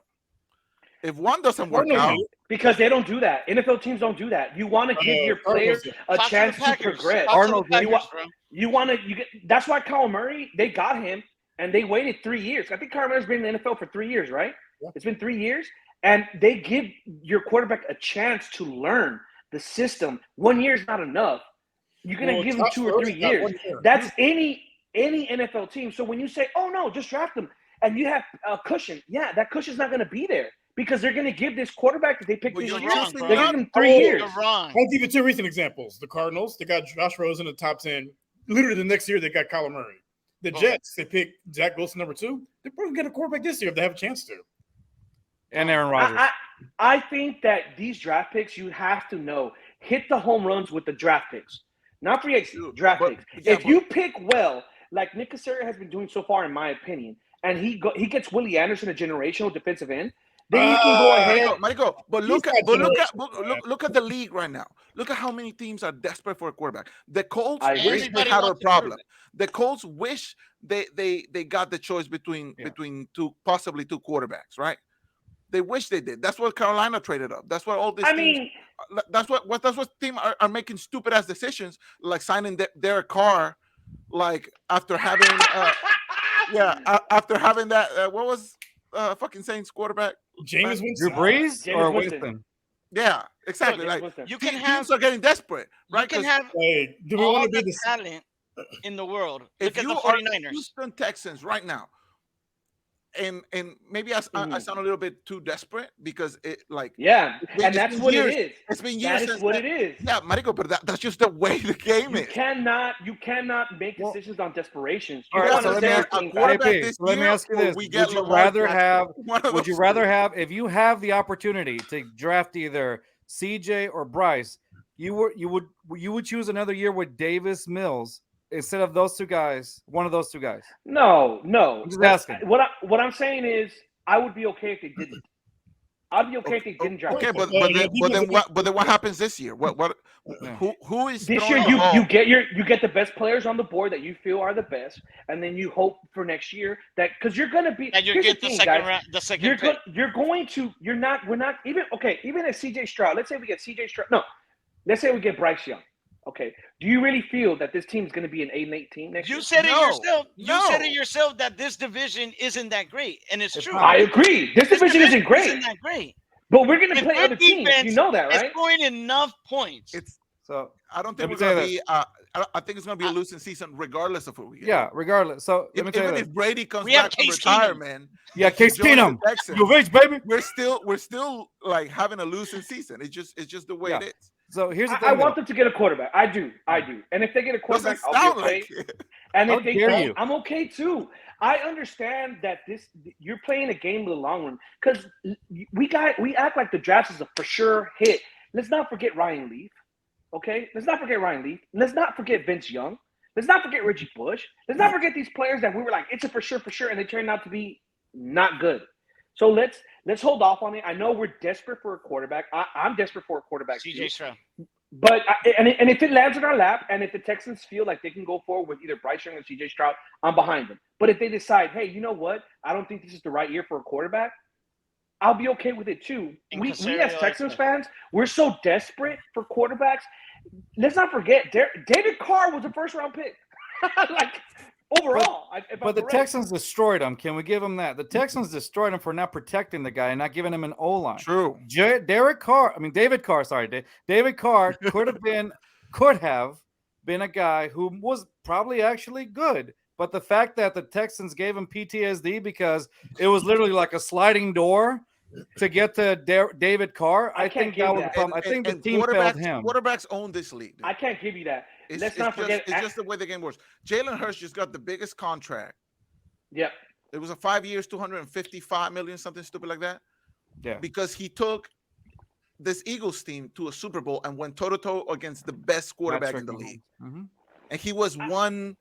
S2: If one doesn't work out,
S5: Because they don't do that. NFL teams don't do that. You want to give your players a
S4: Talk to
S5: chance
S4: the
S5: to
S4: Packers.
S5: progress.
S4: Talk to the
S1: Arnold,
S4: Packers, bro.
S5: You want to. That's why Kyle Murray. They got him, and they waited 3 years. I think Kyle Murray's been in the NFL for 3 years, right?
S3: Yeah.
S5: It's been 3 years, and they give your quarterback a chance to learn the system. 1 year is not enough. You're gonna give him 2 or 3 years. That's any NFL team. So when you say, "Oh no, just draft them," and you have a cushion, yeah, that cushion's not gonna be there because they're gonna give this quarterback that they picked
S2: But
S5: this
S2: you're
S5: year.
S4: wrong,
S5: They're
S4: bro.
S5: giving him 3
S3: Oh,
S5: years.
S4: You're wrong.
S3: I'll give you 2 recent examples. The Cardinals, they got Josh Rosen in the top 10. Literally the next year, they got Kyler Murray. The Jets, they picked Zach Wilson number 2. They're probably going to get a quarterback this year if they have a chance to.
S1: And Aaron Rodgers.
S5: I think that these draft picks, you have to know, hit the home runs with the draft picks, not free agency,
S2: Dude,
S5: draft
S2: but-
S5: picks.
S2: yeah,
S5: If
S2: but-
S5: you pick well, like Nick Casario has been doing so far, in my opinion, and he gets Willie Anderson, a generational defensive end, then you can go ahead.
S2: Marico, but
S3: He's
S2: look at
S3: not
S2: look at the league right now. Look at how many teams are desperate for a quarterback. The Colts
S5: I agree.
S2: wish they
S4: Everybody
S2: had a
S4: wants to
S2: problem.
S4: prove it.
S2: The Colts wish they got the choice between possibly two quarterbacks, right? They wish they did. That's what Carolina traded up. That's what all these
S5: I
S2: teams.
S5: mean,
S2: That's what teams are making stupid ass decisions, like signing Derek Carr, like after having after having that what was fucking Saints quarterback.
S3: Jameis
S1: Drew
S3: Winston.
S1: Brees
S5: Jameis
S1: or
S5: Winston.
S1: Winston?
S2: Yeah, exactly.
S5: Look,
S2: Like
S5: Winston.
S4: You can
S2: teams
S4: have
S2: are getting desperate,
S4: you
S2: right?
S4: can
S2: 'Cause
S4: have
S3: Hey, do we
S4: all
S3: want to
S4: the
S3: be the
S4: talent in the world.
S2: if
S4: Look at
S2: you
S4: the
S2: are
S4: 49ers.
S2: Houston Texans right now, and maybe I sound a little bit too desperate because it like
S5: yeah,
S2: it's
S5: and that's
S2: been
S5: what
S2: years.
S5: it is.
S2: It's been years
S5: That is
S2: since
S5: what
S2: that-
S5: it is.
S2: Yeah, Marico, but that's just the way the game
S5: You
S2: is.
S5: cannot make decisions on desperations. You
S1: All right,
S5: gotta
S1: so let me
S5: set
S1: ask
S5: your
S2: a
S5: team back.
S2: quarterback
S1: JP,
S2: this
S1: let me
S2: year,
S1: ask you
S2: or
S1: this:
S2: we get
S1: Would you
S2: Lamar
S1: rather
S2: Jackson.
S1: have?
S2: One of
S1: Would you
S2: those
S1: rather
S2: two.
S1: have if you have the opportunity to draft either CJ or Bryce? You would choose another year with Davis Mills instead of those two guys. One of those two guys.
S5: No.
S1: I'm just asking.
S5: What I'm saying is, I would be okay if they didn't. I'd be okay if they didn't draft.
S2: Okay,
S5: him.
S2: but then what happens this year? Who is
S5: This
S2: throwing
S5: year?
S2: the ball?
S5: You get the best players on the board that you feel are the best, and then you hope for next year that because you're gonna be
S4: And you
S5: here's
S4: get the
S5: thing,
S4: second
S5: guys.
S4: round, the second pick.
S5: We're not even at CJ Stroud. Let's say we get CJ Stroud. No, let's say we get Bryce Young. Okay. Do you really feel that this team is going to be an 8-8 team next year?
S4: You said it yourself.
S2: No.
S4: You said it yourself that this division isn't that great, and it's true.
S5: I agree. This division isn't great.
S4: Isn't that great?
S5: But we're going to
S4: If
S5: play
S4: their
S5: other teams.
S4: defense
S5: You know that, right?
S4: It's scoring enough points.
S1: So
S2: I don't think
S1: let
S2: we're
S1: me
S2: gonna
S1: tell you
S2: be. I think it's gonna be a losing season regardless of who we get.
S1: yeah, regardless. So let me tell you
S2: Even
S1: this.
S2: if Brady comes
S4: We have
S2: back from
S4: Case Keenum.
S2: retirement,
S1: Yeah, Case
S2: join the
S1: Keenum.
S2: Texans,
S1: You rich, baby.
S2: we're still like having a losing season. It's just the way
S1: Yeah.
S2: it is.
S1: So here's the thing.
S5: I want them to get a quarterback. I do. And if they get a quarterback,
S2: Doesn't
S5: I'll
S2: sound
S5: be okay.
S2: like it.
S5: And
S1: How
S5: if they
S1: dare
S5: don't,
S1: you.
S5: I'm okay too. I understand that you're playing a game with the long run because we act like the draft is a for sure hit. Let's not forget Ryan Leaf. Okay, let's not forget Ryan Leaf. Let's not forget Vince Young. Let's not forget Reggie Bush. Let's not forget these players that we were like, it's a for sure, and they turned out to be not good. So let's hold off on it. I know we're desperate for a quarterback. I'm desperate for a quarterback.
S4: CJ Stroud.
S5: But and if it lands in our lap, and if the Texans feel like they can go forward with either Bryce Young or CJ Stroud, I'm behind them. But if they decide, hey, you know what? I don't think this is the right year for a quarterback, I'll be okay with it too. We as Texans fans, we're so desperate for quarterbacks. Let's not forget, David Carr was a first-round pick. Like overall,
S1: But the Texans destroyed him. Can we give him that? The Texans destroyed him for not protecting the guy and not giving him an O-line.
S2: True.
S1: David Carr could have been a guy who was probably actually good. But the fact that the Texans gave him PTSD because it was literally like a sliding door to get to David Carr, I think that was the problem. I think the team failed him.
S2: Quarterbacks own this league. Dude.
S5: I can't give you that.
S2: Let's not forget. It's just the way the game works. Jalen Hurts just got the biggest contract.
S5: Yeah.
S2: It was a 5 years, 255 million, something stupid like that.
S1: Yeah.
S2: Because he took this Eagles team to a Super Bowl and went toe-to-toe against the best quarterback in the league.
S1: Mm-hmm.
S2: And he was one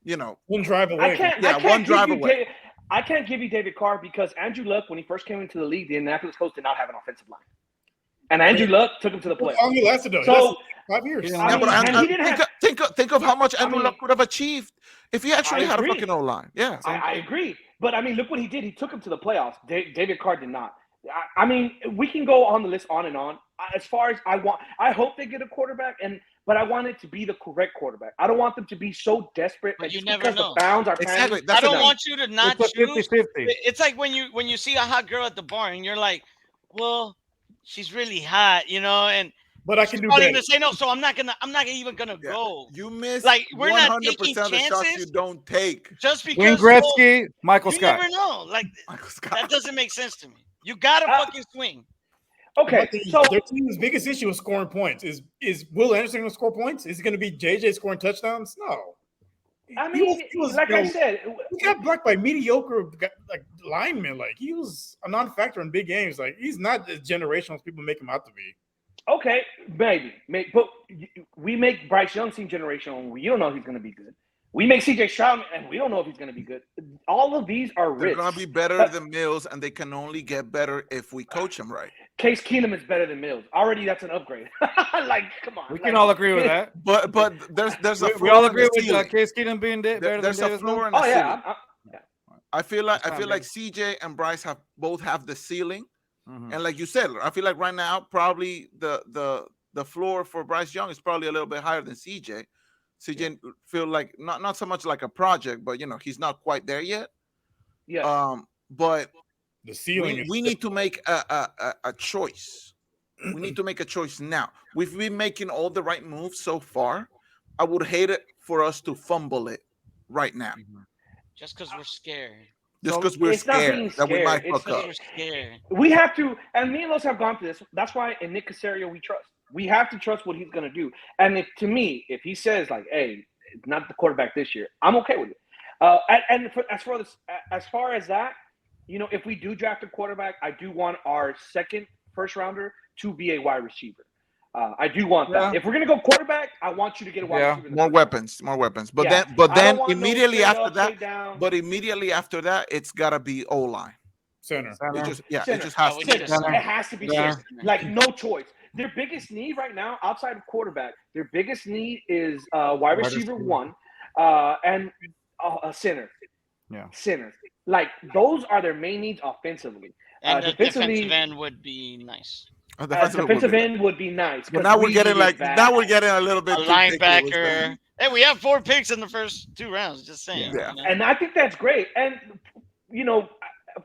S3: drive away.
S2: one drive away.
S5: I can't give you David Carr because Andrew Luck, when he first came into the league, the Indianapolis Colts did not have an offensive line. And Andrew Luck took him to the playoffs.
S3: How long he lasted though?
S5: So,
S3: 5 years.
S2: Think of how much Andrew Luck would have achieved if he actually had a fucking O-line. Yeah.
S5: I agree. But, I mean, look what he did. He took him to the playoffs. David Carr did not. I mean, we can go on the list on and on. As far as I hope they get a quarterback, but I want it to be the correct quarterback. I don't want them to be so desperate.
S4: But you never know.
S5: The bounds are
S2: exactly.
S4: I don't want you to not
S1: it's
S4: choose.
S1: 50-50.
S4: It's like when you see a hot girl at the bar and you're like, well, she's really hot, and
S3: but I can do
S4: probably
S3: better.
S4: gonna say no, so I'm not even gonna go.
S2: You miss
S4: like we're
S2: 100%
S4: not taking
S2: of the shots
S4: chances
S2: you don't take.
S4: just because
S1: Wayne Gretzky, Michael
S4: you
S1: Scott.
S4: never know. Like
S2: Michael Scott.
S4: that doesn't make sense to me. You gotta fucking swing.
S5: Okay, so
S3: their team's biggest issue is scoring points. Is Will Anderson going to score points? Is it going to be JJ scoring touchdowns? No.
S5: I mean, I said,
S3: he got blocked by mediocre linemen. Like he was a non-factor in big games. Like he's not as generational as people make him out to be.
S5: Okay, maybe, but we make Bryce Young seem generational, and we don't know if he's going to be good. We make CJ Stroud, and we don't know if he's going to be good. All of these are
S2: They're
S5: risks.
S2: going to be better than Mills, and they can only get better if we coach them right.
S5: Case Keenum is better than Mills. Already, that's an upgrade. Like, come on.
S1: We can all agree with that.
S2: But there's a
S1: we all
S2: floor
S1: agree
S2: and a
S1: with
S2: ceiling.
S1: Case Keenum being better than
S2: There's a
S1: Davis
S2: floor
S1: Mills.
S2: and a ceiling.
S5: Yeah.
S2: I feel like CJ and Bryce both have the ceiling,
S1: Mhm.
S2: and like you said, I feel like right now probably the floor for Bryce Young is probably a little bit higher than CJ. CJ feel like not so much like a project, but he's not quite there yet.
S5: Yeah.
S2: But
S3: The ceiling.
S2: we need to make a choice. We need to make a choice now. We've been making all the right moves so far. I would hate it for us to fumble it right now.
S4: Just because we're scared.
S2: Just because we're
S5: It's not being
S2: scared that we might
S5: scared.
S2: fuck
S5: It's
S2: up.
S4: We're scared.
S5: We have to, and me and Los have gone through this. That's why in Nick Caserio we trust. We have to trust what he's going to do. And if he says like, "Hey, it's not the quarterback this year," I'm okay with it. As far as that, if we do draft a quarterback, I do want our second first rounder to be a wide receiver. I do want that.
S1: Yeah.
S5: If we're gonna go quarterback, I want you to get a wide receiver.
S2: More weapons. But
S5: Yeah.
S2: then
S5: I don't want no
S2: immediately
S5: straight
S2: after
S5: up,
S2: that,
S5: straight down.
S2: but immediately after that, it's gotta be O-line.
S3: Center.
S2: It
S1: Center.
S2: just yeah, it
S5: Center.
S2: just has
S4: we
S2: to
S4: need
S2: be.
S4: a
S5: Center.
S4: center.
S5: It has to be
S1: Yeah.
S5: center. Like no choice. Their biggest need right now, outside of quarterback, their biggest need is wide receiver one, and a center.
S1: Yeah.
S5: Center. Like those are their main needs offensively.
S4: And the
S5: Defensively,
S4: defensive end would be nice.
S5: defensive end would be nice.
S2: But now we're getting a little bit
S4: A
S2: too picky with
S4: linebacker.
S2: them.
S4: Hey, we have 4 picks in the first 2 rounds. Just saying.
S2: Yeah.
S4: You know?
S5: And I think that's great. And you know,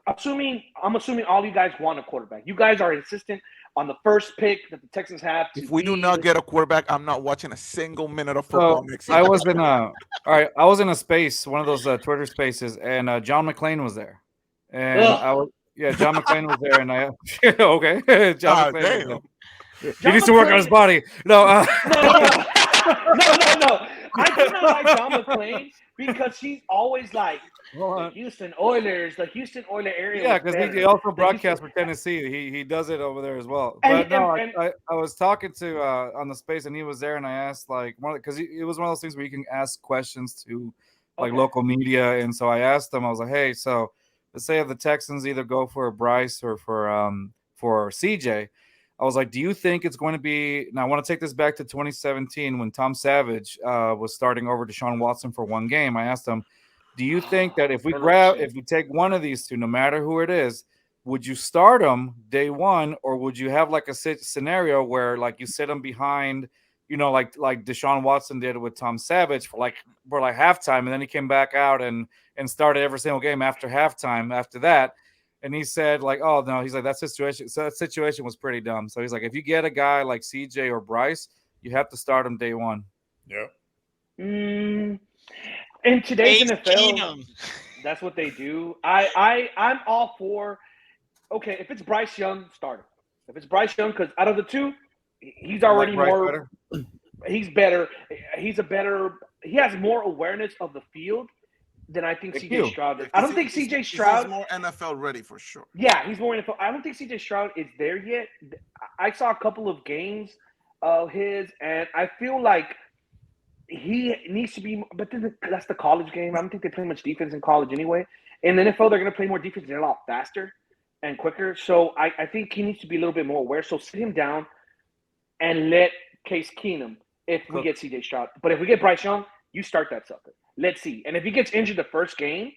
S5: I'm assuming all you guys want a quarterback. You guys are insistent on the first pick that the Texans have.
S2: If we do not get a quarterback, I'm not watching a single minute of
S1: So
S2: football next
S1: I
S2: season.
S1: was in I was in a space, one of those Twitter spaces, and John McClane was there, and John McClane was there, and I okay, John McClane was there. He needs to work on his body. No,
S5: no. I do not like John McClane because he's always like the Houston Oilers area.
S1: Yeah, because he also broadcasts for Tennessee. He does it over there as well. But I was talking to on the space, and he was there, and I asked because it was one of those things where you can ask questions to local media, and so I asked him. I was like, hey, so let's say if the Texans either go for Bryce or for CJ. I was like, do you think it's going to be – now I want to take this back to 2017 when Tom Savage was starting over Deshaun Watson for one game. I asked him, do you think that if we take one of these two, no matter who it is, would you start them day one, or would you have like a scenario where like you sit them behind, like Deshaun Watson did with Tom Savage for halftime, and then he came back out and started every single game after halftime after that. And he said, oh, no, he's like, that situation was pretty dumb. So he's like, if you get a guy like CJ or Bryce, you have to start him day one.
S3: Yeah.
S5: In today's NFL, that's what they do. I'm all for, okay, if it's Bryce Young, start him. If it's Bryce Young, because out of the two, he's already more – he's better. He has more awareness of the field than I think CJ Stroud is. I don't think CJ Stroud
S2: is more NFL ready for sure.
S5: Yeah, he's more NFL. I don't think CJ Stroud is there yet. I saw a couple of games of his, and I feel like he needs to be. But that's the college game. I don't think they play much defense in college anyway. In the NFL, they're going to play more defense. They're a lot faster and quicker. So I think he needs to be a little bit more aware. So sit him down and let Case Keenum if we get CJ Stroud. But if we get Bryce Young, you start that sucker. Let's see. And if he gets injured the first game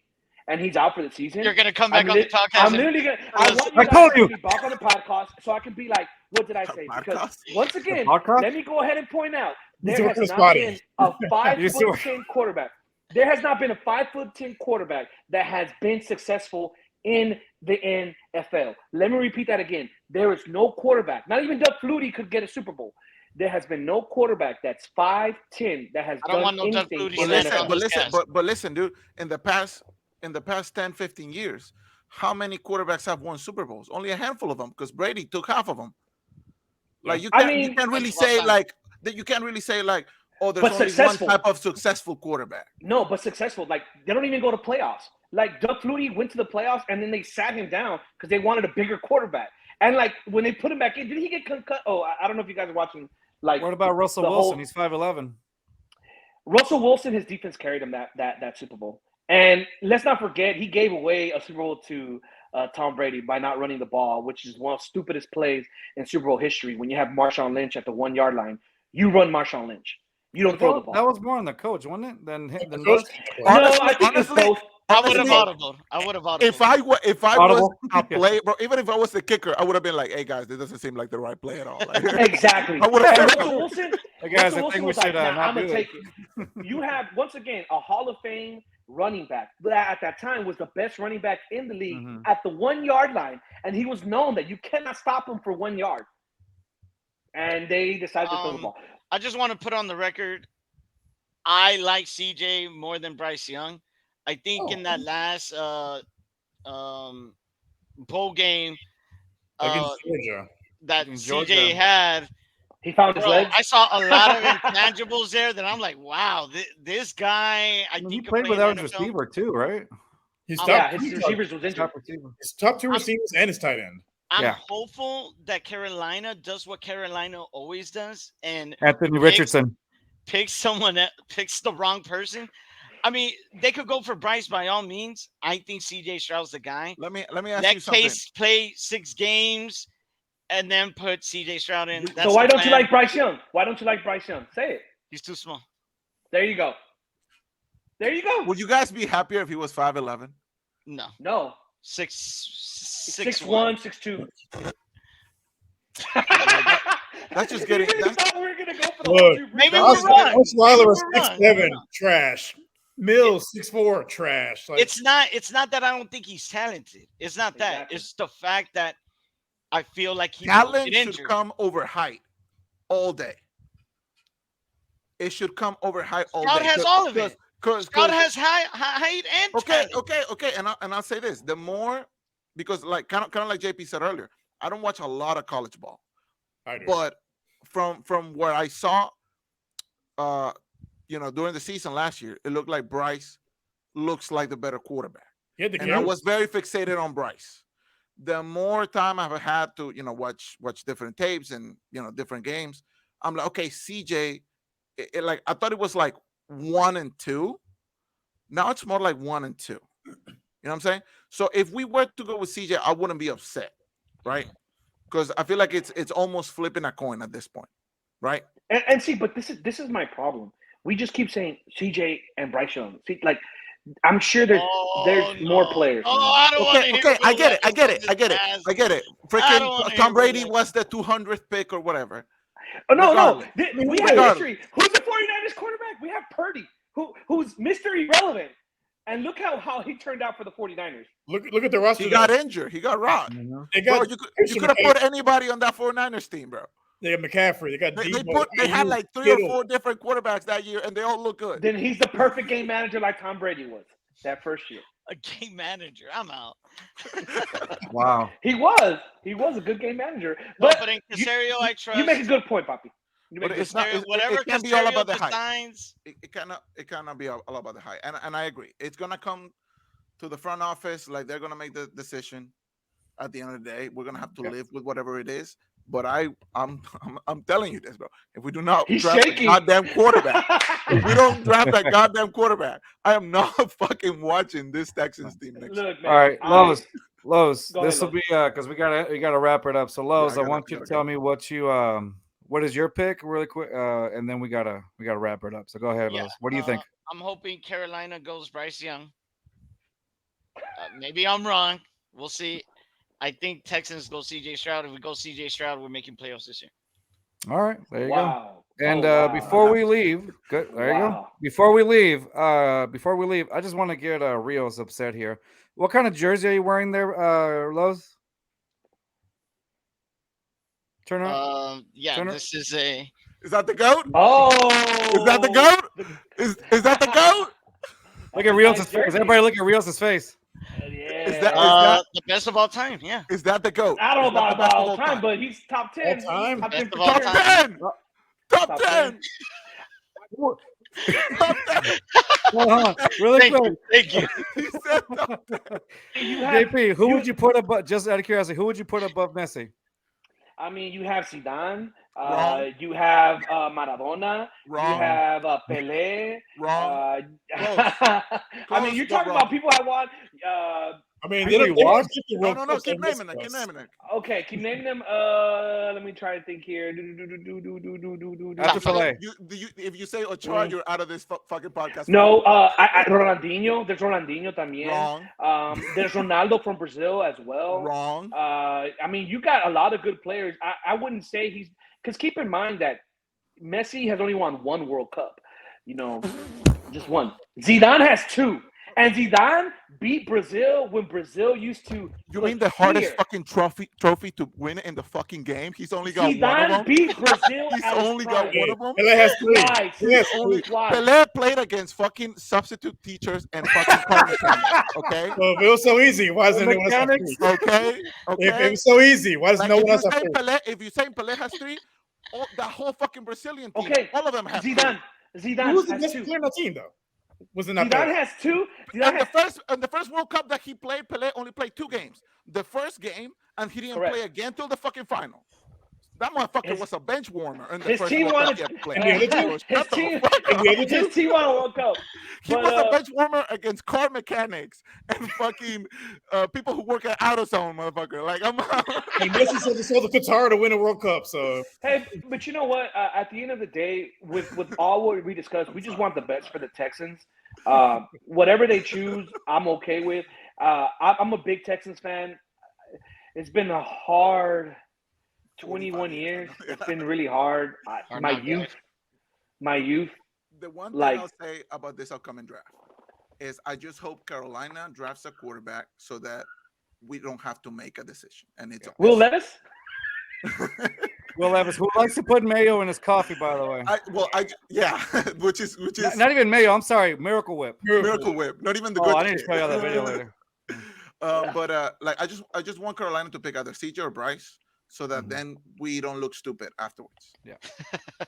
S5: and he's out for the season,
S4: you're going to come back on the podcast.
S5: I'm literally going to – I told you. Be back on the podcast so I can be like, what did I say? Because once again, let me go ahead and point out, there has not been a 5'10" quarterback. There has not been a 5'10" quarterback that has been successful in the NFL. Let me repeat that again. There is no quarterback. Not even Doug Flutie could get a Super Bowl. There has been no quarterback that's 5'10" that has done anything.
S2: But listen, dude. In the past 10, 15 years, how many quarterbacks have won Super Bowls? Only a handful of them, because Brady took half of them. Like you can't really say oh, there's only one type of successful quarterback.
S5: No, but successful. Like they don't even go to playoffs. Like Doug Flutie went to the playoffs and then they sat him down because they wanted a bigger quarterback. And like when they put him back in, did he get concussed? Oh, I don't know if you guys are watching. Like,
S1: what about Russell Wilson? He's 5'11".
S5: Russell Wilson, his defense carried him that Super Bowl. And let's not forget, he gave away a Super Bowl to Tom Brady by not running the ball, which is one of the stupidest plays in Super Bowl history. When you have Marshawn Lynch at the 1 yard line, you run Marshawn Lynch. You don't throw the ball.
S1: That was more on the coach, wasn't it? Than
S5: no, I think it's both.
S4: I would have audibled.
S2: If I was to play, bro, even if I was the kicker, I would have been like, "Hey guys, this doesn't seem like the right play at all." Like,
S5: exactly.
S2: I would have.
S5: Russell Wilson.
S1: Hey guys, I think we should
S5: I'm gonna take it. You have once again a Hall of Fame running back that at that time was the best running back in the league at the 1 yard line, and he was known that you cannot stop him for 1 yard. And they decided to throw the ball.
S4: I just want to put on the record, I like CJ more than Bryce Young. I think in that last bowl game
S3: against Georgia
S4: that CJ had,
S5: he found his legs.
S4: I saw a lot of intangibles there that I'm like, wow, this guy. I think
S1: he played without his receiver too, right?
S5: His receivers was injured.
S3: His top two receivers and his tight end.
S4: I'm hopeful that Carolina does what Carolina always does, and
S1: Anthony Richardson
S4: picks the wrong person. I mean, they could go for Bryce by all means. I think CJ Stroud's the guy.
S2: Let me ask
S4: Let
S2: you something.
S4: Case play 6 games and then put CJ Stroud in. That's
S5: So why
S4: the
S5: don't you
S4: plan.
S5: like Bryce Young? Why don't you like Bryce Young? Say it.
S4: He's too small.
S5: There you go. There you go.
S2: Would you guys be happier if he was 5'11"?
S4: No.
S5: No.
S4: 6'1".
S5: 6'2".
S2: That's just
S5: You
S2: getting.
S5: really
S2: That's,
S5: thought we were gonna go for the
S3: Look,
S5: whole Drew Brees?
S4: maybe
S3: Osweiler
S4: we're wrong.
S3: Osweiler was
S4: Maybe we're wrong.
S3: 6'7", trash. Mills 6'4", trash. Like,
S4: It's not that I don't think he's talented. It's not that.
S5: Exactly.
S4: It's the fact that I feel like he
S2: talent
S4: will get
S2: should
S4: injured.
S2: come over height all day. It should come over height all
S4: Stroud
S2: day.
S4: has all of it.
S2: Because
S4: Stroud has height and
S2: okay,
S4: talent.
S2: and I'll say this: the more, because like kind of like JP said earlier, I don't watch a lot of college ball,
S3: I do.
S2: but from what I saw, during the season last year, it looked like Bryce looks like the better quarterback,
S3: He had the
S2: and I
S3: game.
S2: was very fixated on Bryce. The more time I've had to watch different tapes and different games, I'm like, okay, CJ, like I thought it was like 1 and 2. Now it's more like 1 and 2. You know what I'm saying? So if we were to go with CJ, I wouldn't be upset, right? Because I feel like it's almost flipping a coin at this point, right?
S5: And see, but this is my problem. We just keep saying CJ and Bryce Young. See, like I'm sure there's more players.
S4: Oh, I don't want to hear
S2: Okay, I get it.
S4: I
S2: I get it.
S4: don't wanna
S2: Freaking
S4: hear
S2: Tom Brady
S4: that.
S2: was the 200th pick or whatever.
S5: Oh no,
S2: Regardless.
S5: we have history. Who's the 49ers quarterback? We have Purdy, who's Mr. Irrelevant. And look how he turned out for the 49ers.
S3: Look at the roster.
S2: He got injured. He got rocked.
S3: They
S2: Bro,
S3: got
S2: you could have put anybody on that 49ers team, bro.
S3: They got McCaffrey. They got
S2: They had like 3 or 4 different quarterbacks that year, and they all look good.
S5: Then he's the perfect game manager like Tom Brady was that first year.
S4: A game manager. I'm out.
S1: Wow.
S5: He was a good game manager.
S4: No,
S5: But,
S4: but in Casario, I trust.
S5: you make a good point, Papi. You make
S2: But
S5: a
S2: it's
S5: good
S2: not.
S5: point.
S4: Whatever
S2: It can't be all about the
S4: Casario
S2: hype.
S4: designs.
S2: It cannot be all about the hype. And I agree. It's gonna come to the front office. Like they're gonna make the decision. At the end of the day, we're gonna have to live with whatever it is. But I'm telling you this, bro. If we do not
S5: He's
S2: draft
S5: shaking.
S2: a goddamn quarterback, if we don't draft that goddamn quarterback, I am not fucking watching this Texans team next year.
S5: Look, man.
S1: All right, Lowe's.
S5: Go ahead,
S1: This will be because we gotta wrap it up. So Lowe's,
S2: I
S1: I want you to tell me what is your pick really quick, and then we gotta wrap it up. So go ahead,
S4: Yeah,
S1: Lowe's. What do you think?
S4: I'm hoping Carolina goes Bryce Young. Maybe I'm wrong. We'll see. I think Texans go CJ Stroud. If we go CJ Stroud, we're making playoffs this year.
S1: All right, there you
S5: Wow.
S1: go. And
S5: Oh, wow.
S1: before we leave, good. There you go.
S5: Wow.
S1: Before we leave, I just want to get Rios upset here. What kind of jersey are you wearing there, Lowe's? Turn around.
S4: Yeah,
S1: Turner?
S4: this is a.
S2: Is that the goat?
S5: Oh.
S2: Is that the goat? Is that the goat?
S1: Look at Rios' face. Everybody, look at Rios' face.
S5: Yeah.
S2: Is that-
S4: The best of all time. Yeah.
S2: Is that the goat?
S5: I don't
S2: Is
S5: know
S2: that the
S5: about
S2: best of
S5: all time, but he's top 10.
S3: All time?
S5: Top 10
S4: Best of all
S2: Top
S5: for sure.
S4: time.
S2: 10. Top
S5: Top
S2: 10. Top 10.
S1: Hold on, really
S4: Thank
S1: quick.
S4: you. Thank you.
S2: He said top 10.
S5: You have,
S1: JP, who would you put above? Just out of curiosity, who would you put above Messi?
S5: I mean, you have Zidane.
S2: Wrong.
S5: You have Maradona.
S2: Wrong.
S5: You have Pelé.
S2: Wrong.
S5: I mean, you're
S2: Close, but
S5: talking
S2: wrong.
S5: about people I want.
S3: I mean,
S1: Did
S3: they
S1: we
S3: don't
S1: watch?
S3: get the
S2: No.
S3: World Cups
S2: Keep
S3: they missed
S2: naming it. Keep
S3: us.
S2: naming it.
S5: Okay, keep naming them. Let me try to think here.
S1: After Pelé.
S2: If you say Ochoa, you're out of this fucking podcast.
S5: No, Ronaldinho. There's Ronaldinho también.
S2: Wrong.
S5: There's Ronaldo from Brazil as well.
S2: Wrong.
S5: I mean, you got a lot of good players. I wouldn't say he's because keep in mind that Messi has only won 1 World Cup. You know, just 1. Zidane has 2. And Zidane beat Brazil when Brazil used to.
S2: You
S5: put
S2: mean the hardest
S5: fear.
S2: fucking trophy to win in the fucking game? He's only got one of
S5: Zidane
S2: them.
S5: beat Brazil.
S2: He's
S5: at his
S2: only got
S5: prime.
S2: one of them.
S3: Pelé has 3.
S5: Twice.
S3: He has
S2: Only
S3: 3.
S5: Twice.
S2: Pelé played against fucking substitute teachers and fucking college students, okay?
S3: So if it was so easy, why doesn't anyone else have 3?
S2: Okay.
S3: If it was so easy, why does
S2: Like,
S3: no one else have 3?
S2: if you say Pelé has 3, the whole fucking Brazilian team,
S5: Okay.
S2: all of them have 3.
S5: Zidane
S3: Who was the
S5: has
S3: best
S5: 2.
S3: player on the team, though? Was it not
S5: Zidane
S3: Pelé?
S5: has 2.
S2: In the first World Cup that he played, Pelé only played 2 games. The first game, and he didn't
S5: Correct.
S2: play again till the fucking final. That motherfucker
S5: His-
S2: was a bench warmer in the
S5: his
S2: first
S5: team
S2: World Cup
S5: wanted-
S2: he ever played.
S3: And the other two?
S2: Shut
S5: his
S2: the
S5: team,
S2: fuck up.
S3: And the other two?
S5: his team won a World Cup.
S2: He
S5: But,
S2: was a bench warmer against car mechanics and fucking people who work at AutoZone, motherfucker. Like I'm.
S3: And Messi sold the Qatar to win a World Cup. So
S5: Hey, but you know what? At the end of the day, with all what we discussed, we just want the best for the Texans. Whatever they choose, I'm okay with. I'm a big Texans fan. It's been a hard 21 years. It's been really hard.
S4: Hard
S5: My
S4: knock
S5: youth.
S2: The one thing
S5: Like-
S2: I'll say about this upcoming draft is I just hope Carolina drafts a quarterback so that we don't have to make a decision. And it's
S5: Will Levis?
S1: Will Levis, who likes to put mayo in his coffee, by the way.
S2: yeah, which is
S1: Not even mayo. I'm sorry, Miracle Whip.
S2: Miracle Whip. Not even the
S1: Oh,
S2: good.
S1: I need to
S2: shit.
S1: show you that video later.
S2: But like I just want Carolina to pick either CJ or Bryce so that
S1: Mhm.
S2: then we don't look stupid afterwards.
S1: Yeah.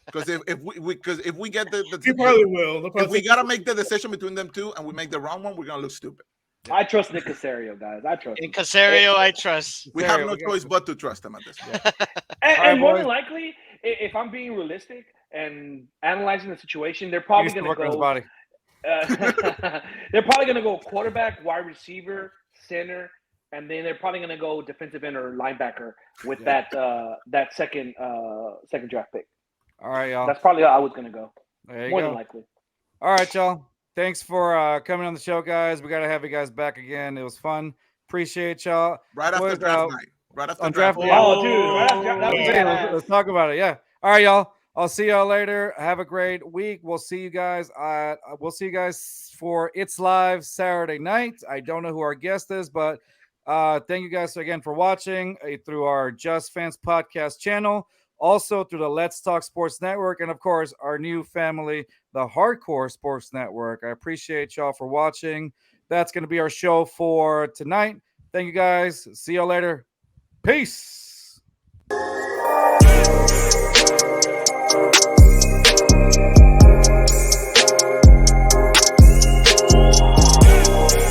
S2: Because if we get the
S3: he probably will. They'll
S2: if
S3: probably
S2: we gotta make the decision between them two and we make the wrong one, we're gonna look stupid.
S5: I trust Nick Casario, guys. I trust
S4: In
S5: him.
S4: Casario, I trust.
S2: We
S1: There
S2: have
S1: we
S2: no
S1: go.
S2: choice but to trust them at this point.
S5: And,
S1: All right,
S5: and more
S1: boys.
S5: than likely, if I'm being realistic and analyzing the situation, they're
S1: He
S5: probably
S1: used to
S5: going
S1: work on his
S5: go.
S1: body.
S5: They're probably going to go quarterback, wide receiver, center, and then they're probably going to go defensive end or linebacker with that second draft pick.
S1: All right, y'all.
S5: That's probably how I was going to go.
S1: There you
S5: More
S1: go.
S5: than likely.
S1: All right, y'all. Thanks for coming on the show, guys. We got to have you guys back again. It was fun. Appreciate y'all.
S2: Right after
S1: Boys,
S2: draft night. Right after
S1: on
S2: draft
S1: draft
S2: night.
S1: night.
S5: Oh, dude, right after, that was
S3: Yeah.
S5: badass.
S1: Let's talk about it. Yeah. All right, y'all. I'll see y'all later. Have a great week. We'll see you guys. We'll see you guys for It's Live Saturday night. I don't know who our guest is, but thank you guys again for watching through our Just Fans podcast channel, also through the Let's Talk Sports Network, and of course our new family, the Hardcore Sports Network. I appreciate y'all for watching. That's going to be our show for tonight. Thank you guys. See y'all later. Peace.